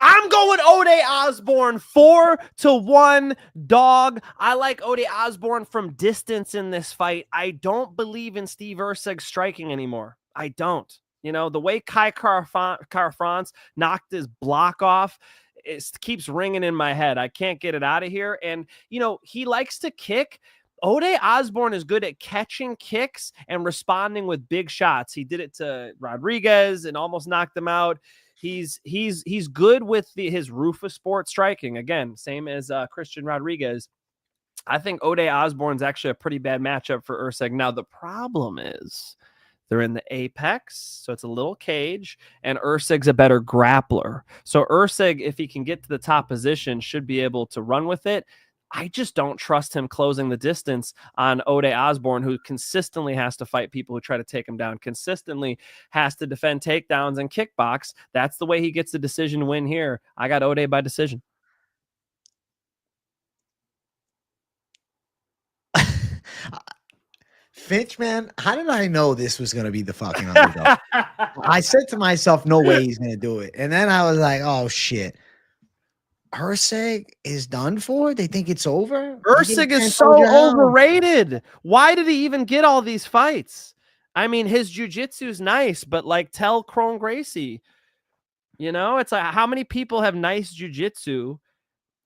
I'm going Ode Osbourne 4-1 dog. I like Ode Osbourne from distance in this fight. I don't believe in Steve Erceg striking anymore. I don't. You know, the way Kai Kara-France knocked his block off, it keeps ringing in my head. I can't get it out of here. And, you know, he likes to kick. Ode Osbourne is good at catching kicks and responding with big shots. He did it to Rodriguez and almost knocked him out. He's good with his Rufus sport striking. Again, same as Christian Rodriguez. I think Ode Osbourne's actually a pretty bad matchup for Erceg. Now, the problem is they're in the apex, so it's a little cage, and Erceg's a better grappler. So Erceg, if he can get to the top position, should be able to run with it. I just don't trust him closing the distance on Ode Osbourne, who consistently has to fight people who try to take him down, consistently has to defend takedowns and kickbox. That's the way he gets the decision win here. I got Ode by decision. Finch, man, how did I know this was going to be the fucking underdog? I said to myself, no way he's going to do it. And then I was like, oh, shit. Erceg is done for? They think it's over? Erceg is so overrated. Why did he even get all these fights? I mean, his jiu-jitsu is nice, but like tell Crone Gracie, you know, it's like how many people have nice jiu-jitsu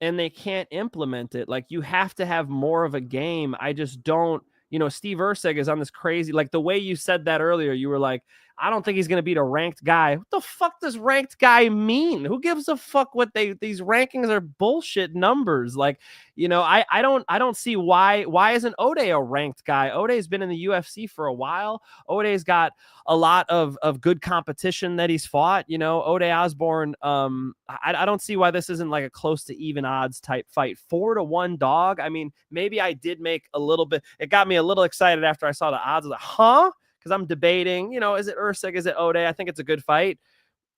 and they can't implement it? Like you have to have more of a game. I just don't, you know, Steve Erceg is on this crazy, like the way you said that earlier, you were like, I don't think he's going to beat a ranked guy. What the fuck does ranked guy mean? Who gives a fuck what these rankings are bullshit numbers. Like, you know, I don't see why isn't Ode a ranked guy? Ode's been in the UFC for a while. Ode's got a lot of good competition that he's fought, you know. Ode Osbourne, I don't see why this isn't like a close to even odds type fight. 4-1 dog. I mean, maybe I did make a little bit, it got me a little excited after I saw the odds. I was like, huh? Because I'm debating, you know, is it Erceg? Is it Ode? I think it's a good fight.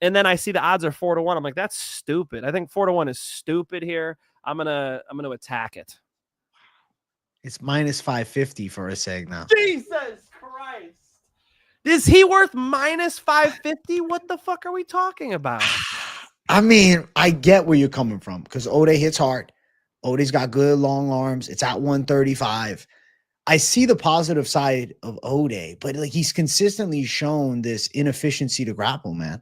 And then I see the odds are 4-1. I'm like, that's stupid. I think 4-1 is stupid here. I'm gonna attack it. It's minus 550 for Erceg now. Jesus Christ. Is he worth minus 550? What the fuck are we talking about? I mean, I get where you're coming from because Ode hits hard. Ode's got good long arms. It's at 135. I see the positive side of Ode, but like he's consistently shown this inefficiency to grapple, man.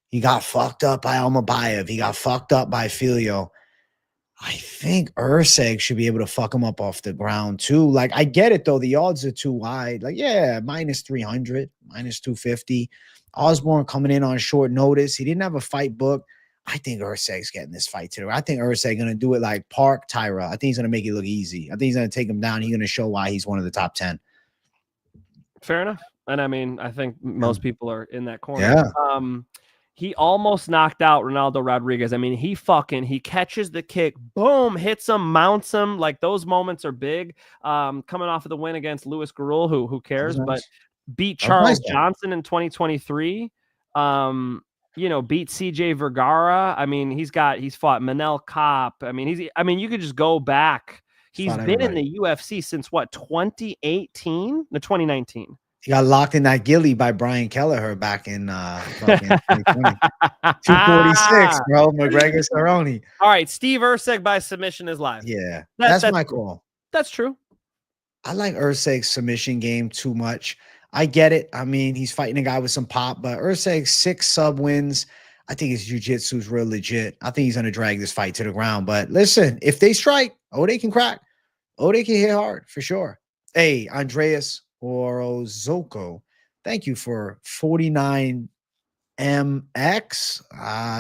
He got fucked up by Almabayev. He got fucked up by Filio. I think Erceg should be able to fuck him up off the ground too. Like I get it though. The odds are too wide. Like, yeah, minus 300, minus 250. Osbourne coming in on short notice. He didn't have a fight book. I think Erceg's getting this fight today. I think Erceg going to do it like Park Tyra. I think he's going to make it look easy. I think he's going to take him down. He's going to show why he's one of the top 10. Fair enough. And I mean, I think most people are in that corner. Yeah. He almost knocked out Ronaldo Rodriguez. I mean, he catches the kick, boom, hits him, mounts him. Like those moments are big. Coming off of the win against Louis Garul, who cares, nice. But beat Charles Johnson in 2023. You know, beat CJ Vergara. I mean, he's fought Manel Kopp. I mean, you could just go back. He's been in the UFC since what, 2018? No, 2019. He got locked in that gilly by Brian Kelleher back in 2020. 246, bro. McGregor Cerrone. All right, Steve Erceg by submission is live. Yeah, that's my call. That's true. I like Erceg's submission game too much. I get it. I mean, he's fighting a guy with some pop, but Erceg 6 sub wins. I think his jiu-jitsu is real legit. I think he's going to drag this fight to the ground. But listen, if they strike, Ode can crack. Ode can hit hard for sure. Hey, Andreas Orozoko, thank you for 49 MX.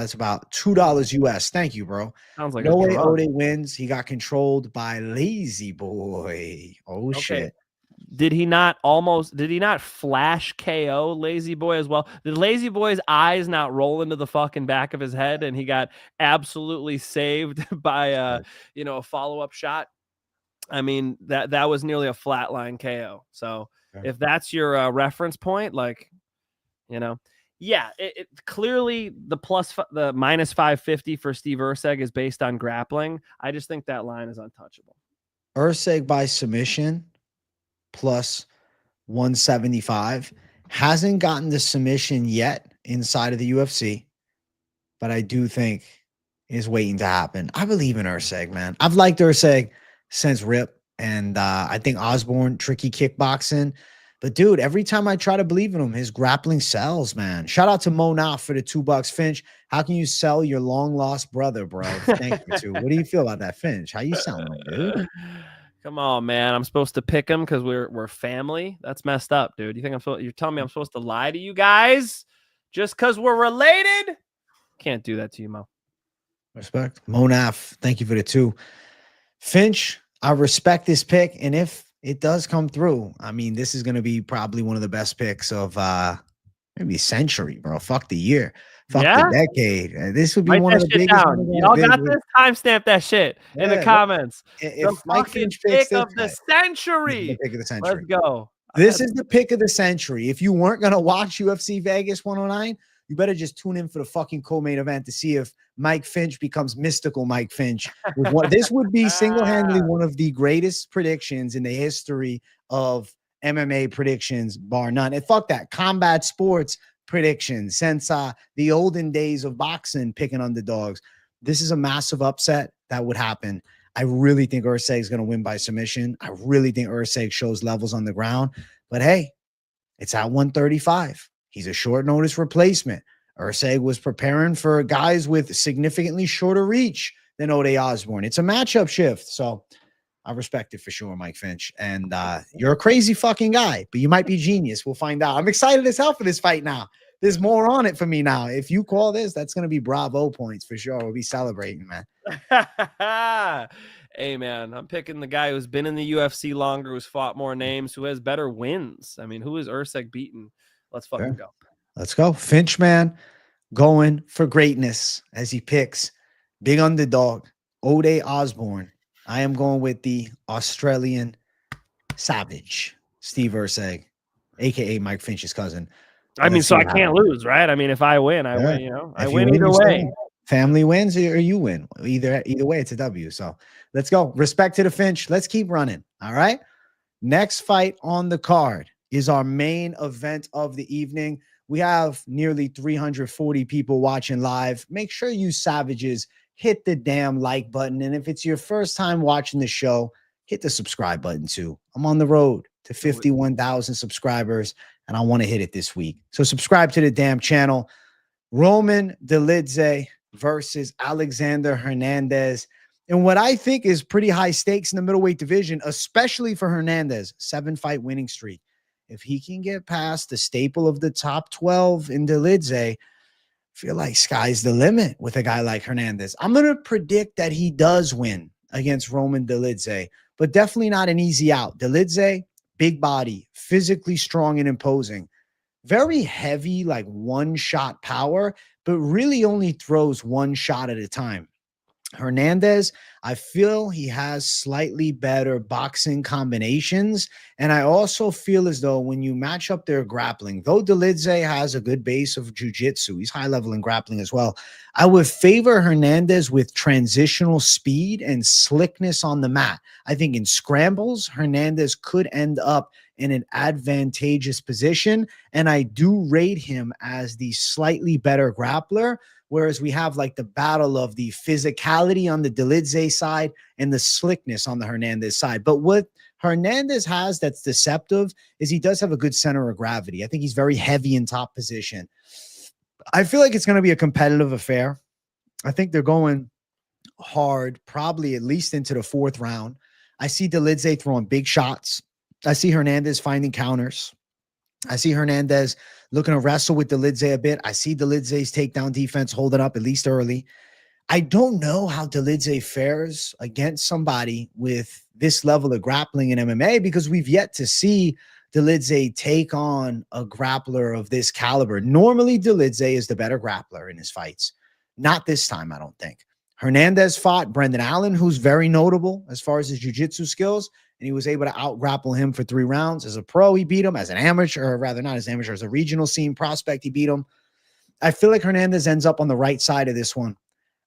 It's about $2 US. Thank you, bro. Sounds like no way Ode wins. He got controlled by Lazy Boy. Oh, okay. Shit. Did he not flash KO Lazy Boy as well? Did Lazy Boy's eyes not roll into the fucking back of his head and he got absolutely saved by a follow-up shot? I mean, that was nearly a flatline KO. So if that's your reference point, like, you know, yeah, it clearly the minus 550 for Steve Erceg is based on grappling. I just think that line is untouchable. Erceg by submission plus 175 hasn't gotten the submission yet inside of the UFC, but I do think is waiting to happen. I believe in Erceg, man. I've liked Erceg since Rip, and I think Osbourne, tricky kickboxing. But dude, every time I try to believe in him, his grappling sells, man. Shout out to Mona for the $2. Finch, how can you sell your long lost brother, bro? Thank you too. What do you feel about that, Finch? How you selling him, dude? Come on, man. I'm supposed to pick him because we're family. That's messed up, dude. You think you're telling me I'm supposed to lie to you guys just because we're related? Can't do that to you, Mo. Respect. Monaf, thank you for the 2. Finch, I respect this pick. And if it does come through, I mean, this is going to be probably one of the best picks of maybe century, bro. Fuck the year. Fuck the decade. This would be one of the biggest. Y'all got this? Timestamp that shit in the comments. If the fucking pick of the century. The pick of the century. Let's go. This is the pick of the century. If you weren't going to watch UFC Vegas 109, you better just tune in for the fucking co-main event to see if Mike Finch becomes mystical Mike Finch. This would be single-handedly one of the greatest predictions in the history of MMA predictions, bar none. And fuck that. Combat sports predictions since the olden days of boxing picking underdogs. This is a massive upset that would happen. I really think Erceg is going to win by submission. I really think Erceg shows levels on the ground. But hey, it's at 135. He's a short notice replacement. Erceg was preparing for guys with significantly shorter reach than Ode Osbourne. It's a matchup shift. So I respect it for sure, Mike Finch. And you're a crazy fucking guy, but you might be genius. We'll find out. I'm excited as hell for this fight now. There's more on it for me now. If you call this, that's going to be bravo points for sure. We'll be celebrating, man. Hey, man, I'm picking the guy who's been in the UFC longer, who's fought more names, who has better wins. I mean, who is Erceg beaten? Let's fucking go. Let's go. Finch, man, going for greatness as he picks big underdog, Ode Osbourne. I am going with the Australian savage, Steve Erceg, a.k.a. Mike Finch's cousin. I mean, so I can't lose, right? I mean, if I win, I win, you know. I win either way. Family wins or you win. Either way, it's a W. So let's go. Respect to the Finch. Let's keep running. All right. Next fight on the card is our main event of the evening. We have nearly 340 people watching live. Make sure you savages hit the damn like button. And if it's your first time watching the show, hit the subscribe button too. I'm on the road to 51,000 subscribers, and I want to hit it this week. So subscribe to the damn channel. Roman Dolidze versus Alexander Hernandez. And what I think is pretty high stakes in the middleweight division, especially for Hernandez, 7-fight winning streak. If he can get past the staple of the top 12 in Dolidze, I feel like sky's the limit with a guy like Hernandez. I'm going to predict that he does win against Roman Dolidze, but definitely not an easy out. Dolidze, big body, physically strong and imposing. Very heavy, like one-shot power, but really only throws one shot at a time. Hernandez, I feel he has slightly better boxing combinations. And I also feel as though when you match up their grappling, though Dolidze has a good base of jiu-jitsu, he's high level in grappling as well. I would favor Hernandez with transitional speed and slickness on the mat. I think in scrambles, Hernandez could end up in an advantageous position. And I do rate him as the slightly better grappler. Whereas we have like the battle of the physicality on the Dolidze side and the slickness on the Hernandez side. But what Hernandez has that's deceptive is he does have a good center of gravity. I think he's very heavy in top position. I feel like it's going to be a competitive affair. I think they're going hard, probably at least into the 4th round. I see Dolidze throwing big shots. I see Hernandez finding counters. I see Hernandez looking to wrestle with Dolidze a bit. I see Dolidze's takedown defense holding up at least early. I don't know how Dolidze fares against somebody with this level of grappling in MMA because we've yet to see Dolidze take on a grappler of this caliber. Normally, Dolidze is the better grappler in his fights. Not this time, I don't think. Hernandez fought Brendan Allen, who's very notable as far as his jiu-jitsu skills, and he was able to out-grapple him for 3 rounds. As a pro, he beat him. As an amateur, or rather not as an amateur, as a regional scene prospect, he beat him. I feel like Hernandez ends up on the right side of this one.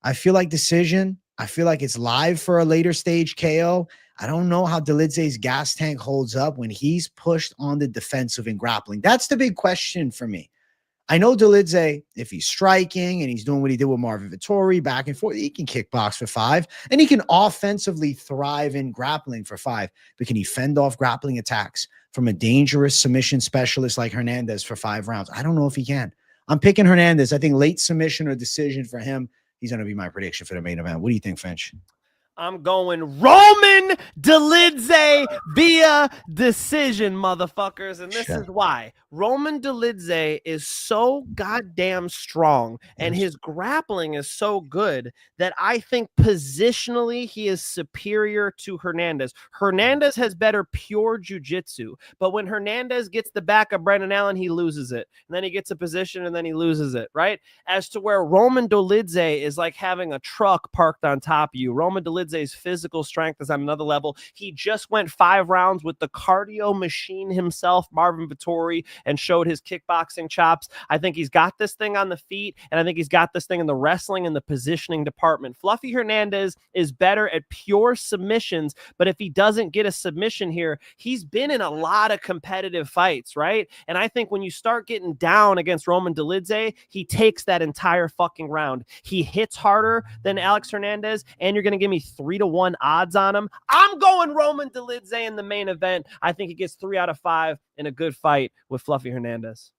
I feel like decision. I feel like it's live for a later stage KO. I don't know how Dolidze's gas tank holds up when he's pushed on the defensive and grappling. That's the big question for me. I know Dolidze, if he's striking and he's doing what he did with Marvin Vettori back and forth, he can kickbox for 5, and he can offensively thrive in grappling for 5. But can he fend off grappling attacks from a dangerous submission specialist like Hernandez for 5 rounds? I don't know if he can. I'm picking Hernandez. I think late submission or decision for him. He's going to be my prediction for the main event. What do you think, Finch? I'm going Roman Dolidze via decision, motherfuckers. And this is why. Roman Dolidze is so goddamn strong and his grappling is so good that I think positionally he is superior to Hernandez. Hernandez has better pure jiu-jitsu, but when Hernandez gets the back of Brendan Allen, he loses it. And then he gets a position and then he loses it, right? As to where Roman Dolidze is like having a truck parked on top of you. Roman Dolidze's physical strength is on another level. He just went 5 rounds with the cardio machine himself, Marvin Vettori, and showed his kickboxing chops. I think he's got this thing on the feet, and I think he's got this thing in the wrestling and the positioning department. Fluffy Hernandez is better at pure submissions, but if he doesn't get a submission here, he's been in a lot of competitive fights, right? And I think when you start getting down against Roman Dolidze, he takes that entire fucking round. He hits harder than Alex Hernandez, and you're going to give me 3-1 odds on him. I'm going Roman Dolidze in the main event. I think he gets 3 out of 5 in a good fight with Fluffy Hernandez.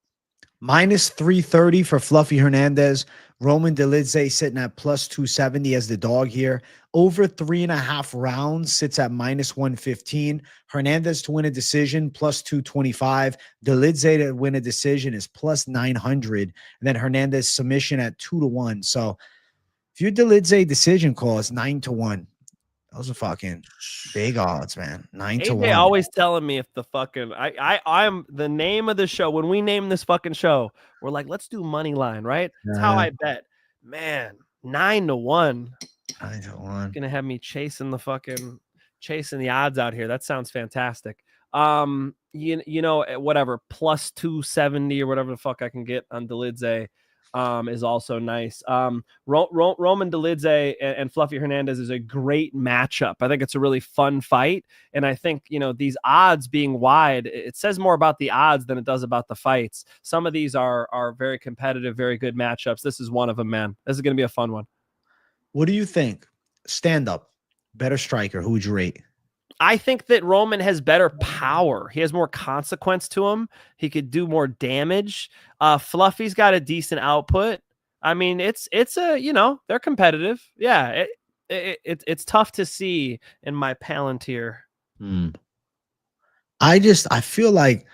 Minus 330 for Fluffy Hernandez. Roman Dolidze sitting at plus 270 as the dog here. Over 3.5 rounds sits at minus 115. Hernandez to win a decision, plus 225. Dolidze to win a decision is plus 900. And then Hernandez submission at 2-1. So if your Dolidze decision call is 9-1. Those are fucking big odds, man. 9-1. AJ always telling me if the fucking I'm the name of the show. When we name this fucking show, we're like, let's do Moneyline, right? That's how I bet. Man, 9-1. 9-1. Gonna have me chasing the odds out here. That sounds fantastic. You know, whatever, plus 270 or whatever the fuck I can get on Dolidze. Is also nice. Roman Dolidze and Fluffy Hernandez is a great matchup. I think it's a really fun fight. And I think, you know, these odds being wide, it says more about the odds than it does about the fights. Some of these are very competitive, very good matchups. This is one of them, man. This is going to be a fun one. What do you think? Stand up, better striker. Who would you rate? I think that Roman has better power. He has more consequence to him. He could do more damage. Fluffy's got a decent output. I mean, it's a, you know, they're competitive. Yeah, it's tough to see in my Palantir. I feel like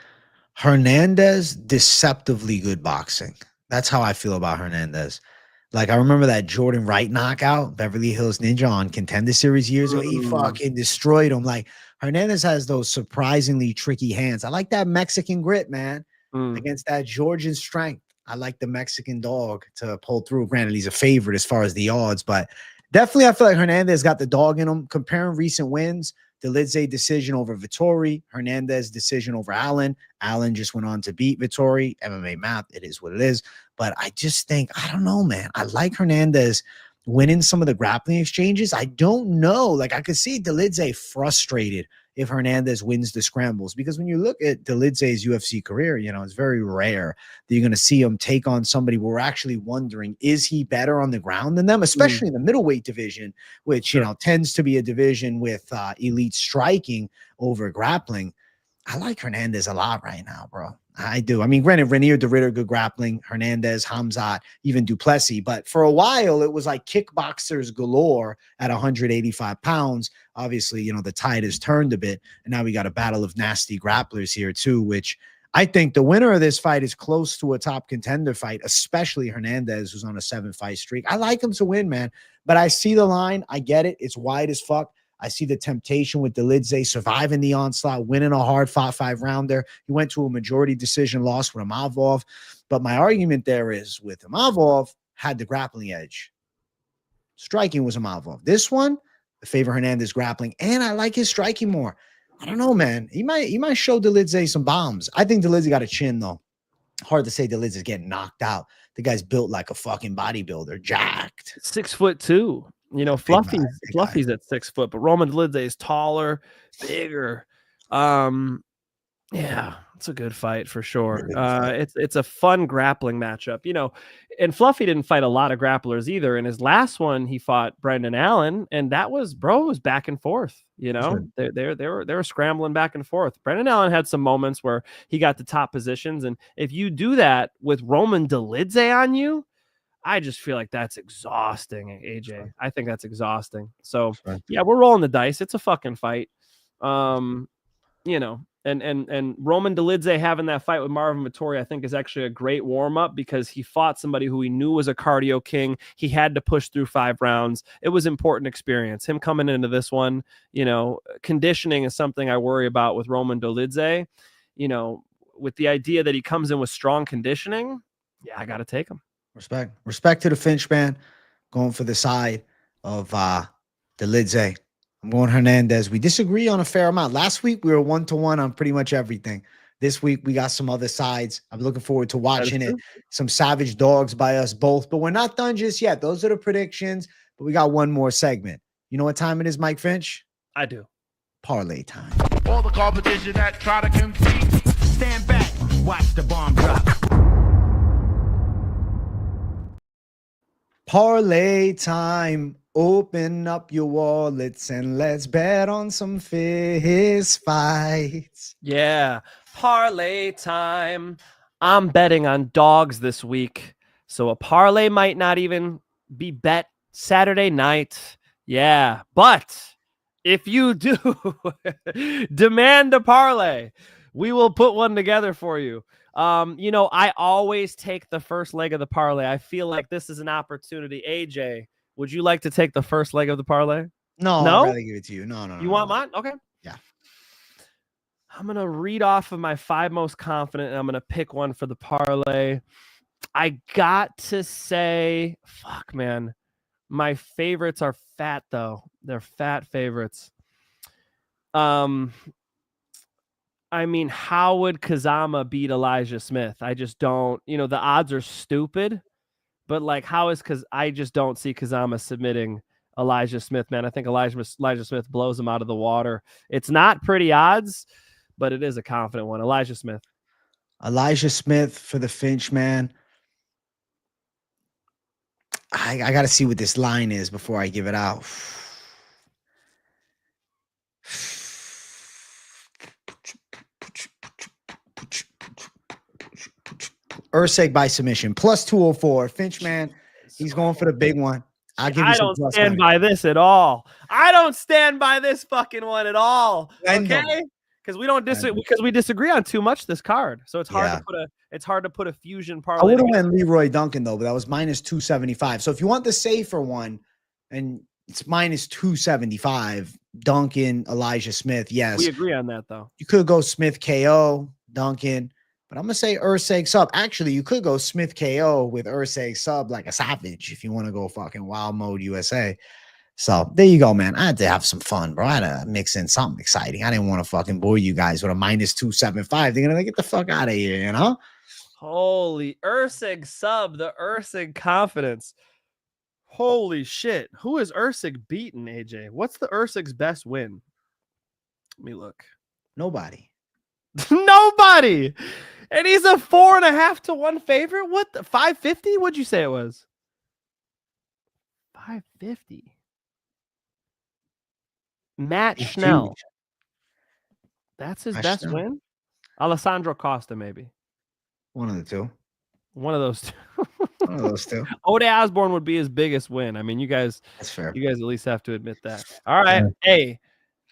Hernandez deceptively good boxing. That's how I feel about Hernandez. Like, I remember that Jordan Wright knockout, Beverly Hills Ninja on Contender Series years ago. He fucking destroyed him. Like, Hernandez has those surprisingly tricky hands. I like that Mexican grit, man, against that Georgian strength. I like the Mexican dog to pull through. Granted, he's a favorite as far as the odds, but definitely I feel like Hernandez got the dog in him. Comparing recent wins, Dolidze decision over Vettori, Hernandez decision over Allen. Allen just went on to beat Vettori. MMA math, it is what it is. But I just think, I don't know, man. I like Hernandez winning some of the grappling exchanges. I don't know. Like, I could see Dolidze frustrated if Hernandez wins the scrambles, because when you look at Dolidze's UFC career, you know, it's very rare that you're going to see him take on somebody where we're actually wondering, is he better on the ground than them, especially in the middleweight division, which, you know, tends to be a division with elite striking over grappling. I like Hernandez a lot right now, bro. I do. I mean, granted, Renier de Ritter, good grappling, Hernandez, Hamzat, even Duplessis. But for a while, it was like kickboxers galore at 185 pounds. Obviously, you know, the tide has turned a bit. And now we got a battle of nasty grapplers here, too, which I think the winner of this fight is close to a top contender fight, especially Hernandez, who's on a 7-fight streak. I like him to win, man. But I see the line. I get it. It's wide as fuck. I see the temptation with Dolidze surviving the onslaught, winning a hard-fought 5-rounder. He went to a majority decision loss with Imavov. But my argument there is with Imavov had the grappling edge. Striking was a mile. This one, the favor Hernandez grappling, and I like his striking more. I don't know, man. He might show Dolidze some bombs. I think Dolidze got a chin though. Hard to say Dolidze is getting knocked out. The guy's built like a fucking bodybuilder, jacked. 6'2". You know, Fluffy's at 6 foot, but Roman Dolidze is taller, bigger. Yeah, it's a good fight for sure. It's a fun grappling matchup, you know. And Fluffy didn't fight a lot of grapplers either. In his last one, he fought Brendan Allen, and that was back and forth. You know, they were scrambling back and forth. Brendan Allen had some moments where he got the top positions, and if you do that with Roman Dolidze on you, I just feel like that's exhausting, AJ. I think that's exhausting. So yeah, we're rolling the dice. It's a fucking fight. You know, and Roman Dolidze having that fight with Marvin Vettori, I think, is actually a great warm-up because he fought somebody who he knew was a cardio king. He had to push through 5 rounds. It was important experience. Him coming into this one, you know, conditioning is something I worry about with Roman Dolidze. You know, with the idea that he comes in with strong conditioning, yeah, I got to take him. Respect to the Finch man. Going for the side of Dolidze. I'm going Hernandez. We disagree on a fair amount. Last week, we were 1-1 on pretty much everything. This week, we got some other sides. I'm looking forward to watching it. Some savage dogs by us both, but we're not done just yet. Those are the predictions, but we got one more segment. You know what time it is, Mike Finch? I do. Parlay time. All the competition that try to compete, stand back, watch the bomb drop. Parlay time. Open up your wallets and let's bet on some fist fights. Yeah, parlay time. I'm betting on dogs this week, so a parlay might not even be bet Saturday night. Yeah, but if you do demand a parlay, we will put one together for you. You know, I always take the first leg of the parlay. I feel like this is an opportunity. AJ, would you like to take the first leg of the parlay? No? I'd rather give it to you. No. You want mine? Okay. Yeah. I'm going to read off of my 5 most confident, and I'm going to pick one for the parlay. I got to say, fuck, man. My favorites are fat, though. They're fat favorites. I mean, how would Kazama beat Elijah Smith? I just don't. You know, the odds are stupid. But, like, how is – because I just don't see Kazama submitting Elijah Smith, man. I think Elijah Smith blows him out of the water. It's not pretty odds, but it is a confident one. Elijah Smith for the Finch, man. I got to see what this line is before I give it out. Erceg by submission, plus 204. Finch, man, he's going for the big one. I'll give you I don't stand by this at all. I don't stand by this fucking one at all. Okay? Because we don't disagree, because we disagree on too much this card. So it's hard to put a fusion parlay. I would have went Leroy Duncan though, but that was minus 275. So if you want the safer one, and it's minus 275, Duncan, Elijah Smith. Yes, we agree on that though. You could go Smith KO, Duncan. But I'm going to say Erceg sub. Actually, you could go Smith KO with Erceg sub like a savage if you want to go fucking wild mode USA. So there you go, man. I had to have some fun, bro. I had to mix in something exciting. I didn't want to fucking bore you guys with a minus 275. They're going to get the fuck out of here, you know? Holy Erceg sub, the Erceg confidence. Holy shit. Who is Erceg beaten, AJ? What's the Erceg's best win? Let me look. Nobody. Nobody. And he's a 4.5 to 1 favorite. What the 550? What'd you say it was? 550. Matt Schnell. Huge. That's his best win. Alessandro Costa, maybe. One of the two. One of those two. One of those two. Ode Osbourne would be his biggest win. I mean, you guys. That's fair. You guys at least have to admit that. All right. Yeah. Hey.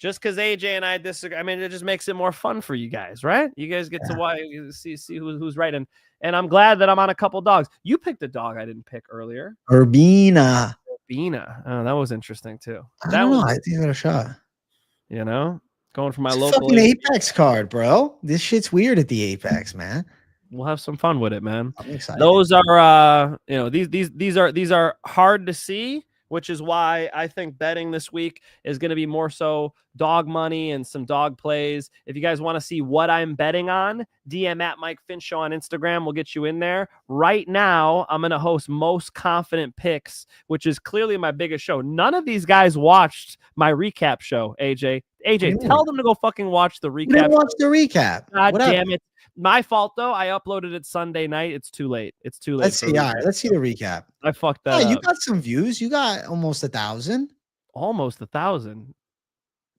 Just because AJ and I disagree, I mean, it just makes it more fun for you guys, right? You guys get to see who's right, and I'm glad that I'm on a couple dogs. You picked a dog I didn't pick earlier. Urbina. Oh, that was interesting too. I don't know. I think I got a shot. You know, going for my it's local fucking Apex card, bro. This shit's weird at the Apex, man. We'll have some fun with it, man. I'm excited. Those are, these are hard to see. which is why I think betting this week is going to be more so dog money and some dog plays. If you guys want to see what I'm betting on, DM at Mike Finch Show on Instagram. We'll get you in there. Right now, I'm going to host Most Confident Picks, which is clearly my biggest show. None of these guys watched my recap show, AJ. AJ, tell them to go fucking watch the recap. Didn't watch the recap. God damn it. My fault, though. I uploaded it Sunday night. It's too late. It's too late. Let's see. All right, let's see the recap. I fucked that up. You got some views. You got almost 1,000. Almost 1,000.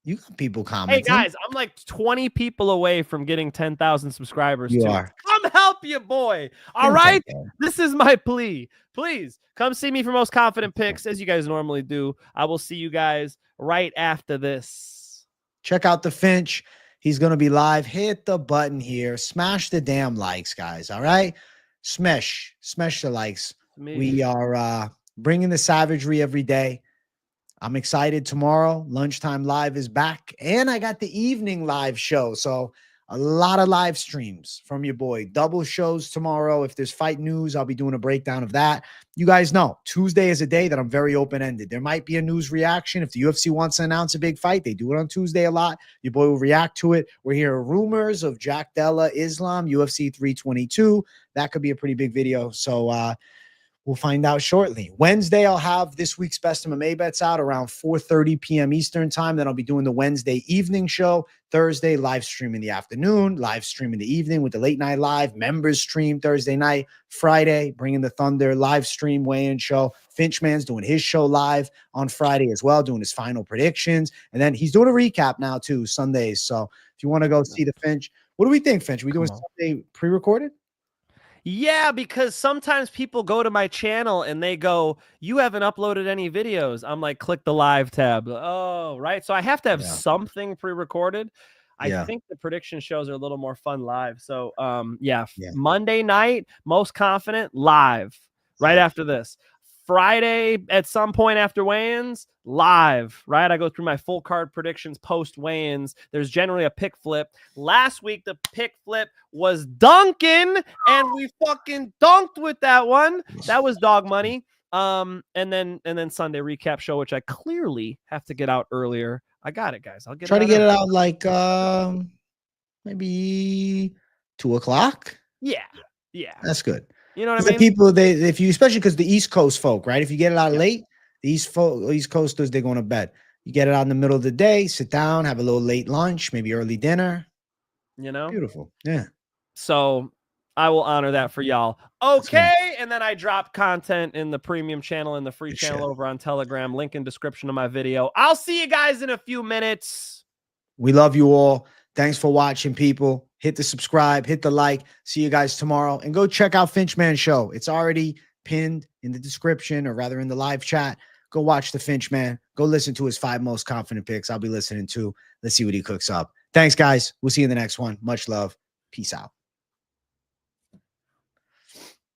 You got people commenting. Hey, guys, I'm like 20 people away from getting 10,000 subscribers. You are. Come help you, boy. All right? This is my plea. Please come see me for Most Confident Picks, as you guys normally do. I will see you guys right after this. Check out the Finch. He's going to be live. Hit the button here. Smash the damn likes, guys. All right? Smash the likes. We are bringing the savagery every day. I'm excited. Tomorrow, Lunchtime Live is back. And I got the evening live show. So a lot of live streams from your boy. Double shows tomorrow. If there's fight news, I'll be doing a breakdown of that. You guys know Tuesday is a day that I'm very open-ended. There might be a news reaction. If the UFC wants to announce a big fight, they do it on Tuesday a lot. Your boy will react to it. We're hearing rumors of Jack Della, Islam, UFC 322. That could be a pretty big video. So we'll find out shortly. Wednesday, I'll have this week's Best MMA Bets out around 4:30 p.m. Eastern time. Then I'll be doing the Wednesday evening show. Thursday, live stream in the afternoon, live stream in the evening with the late night live, members stream Thursday night. Friday, bringing the Thunder, live stream weigh-in show. Finchman's doing his show live on Friday as well, doing his final predictions. And then he's doing a recap now too, Sundays. So if you want to go see the Finch, what do we think, Finch? Are we doing Sunday pre-recorded? Yeah, because sometimes people go to my channel and they go, you haven't uploaded any videos. I'm like, click the live tab. Oh, right. So I have to have something pre-recorded. I think the prediction shows are a little more fun live. So, Monday night, Most Confident live right after this. Friday at some point after weigh-ins, live, right? I go through my full card predictions post weigh-ins. There's generally a pick flip. Last week, the pick flip was Duncan, and we fucking dunked with that one. That was dog money. And then Sunday recap show, which I clearly have to get out earlier. I got it, guys. I'll try to get it out like maybe 2:00. Yeah. That's good. You know what I mean? The people, if you, especially because the East Coast folk, right? If you get it out late, the East Coasters, they're going to bed. You get it out in the middle of the day, sit down, have a little late lunch, maybe early dinner. You know? Beautiful. Yeah. So I will honor that for y'all. Okay. And then I drop content in the premium channel and the free channel over on Telegram. Link in description of my video. I'll see you guys in a few minutes. We love you all. Thanks for watching, people. Hit the subscribe, hit the like. See you guys tomorrow. And go check out Finchman Show. It's already pinned in the description, or rather in the live chat. Go watch the Finchman. Go listen to his 5 most confident picks. I'll be listening too. Let's see what he cooks up. Thanks, guys. We'll see you in the next one. Much love. Peace out.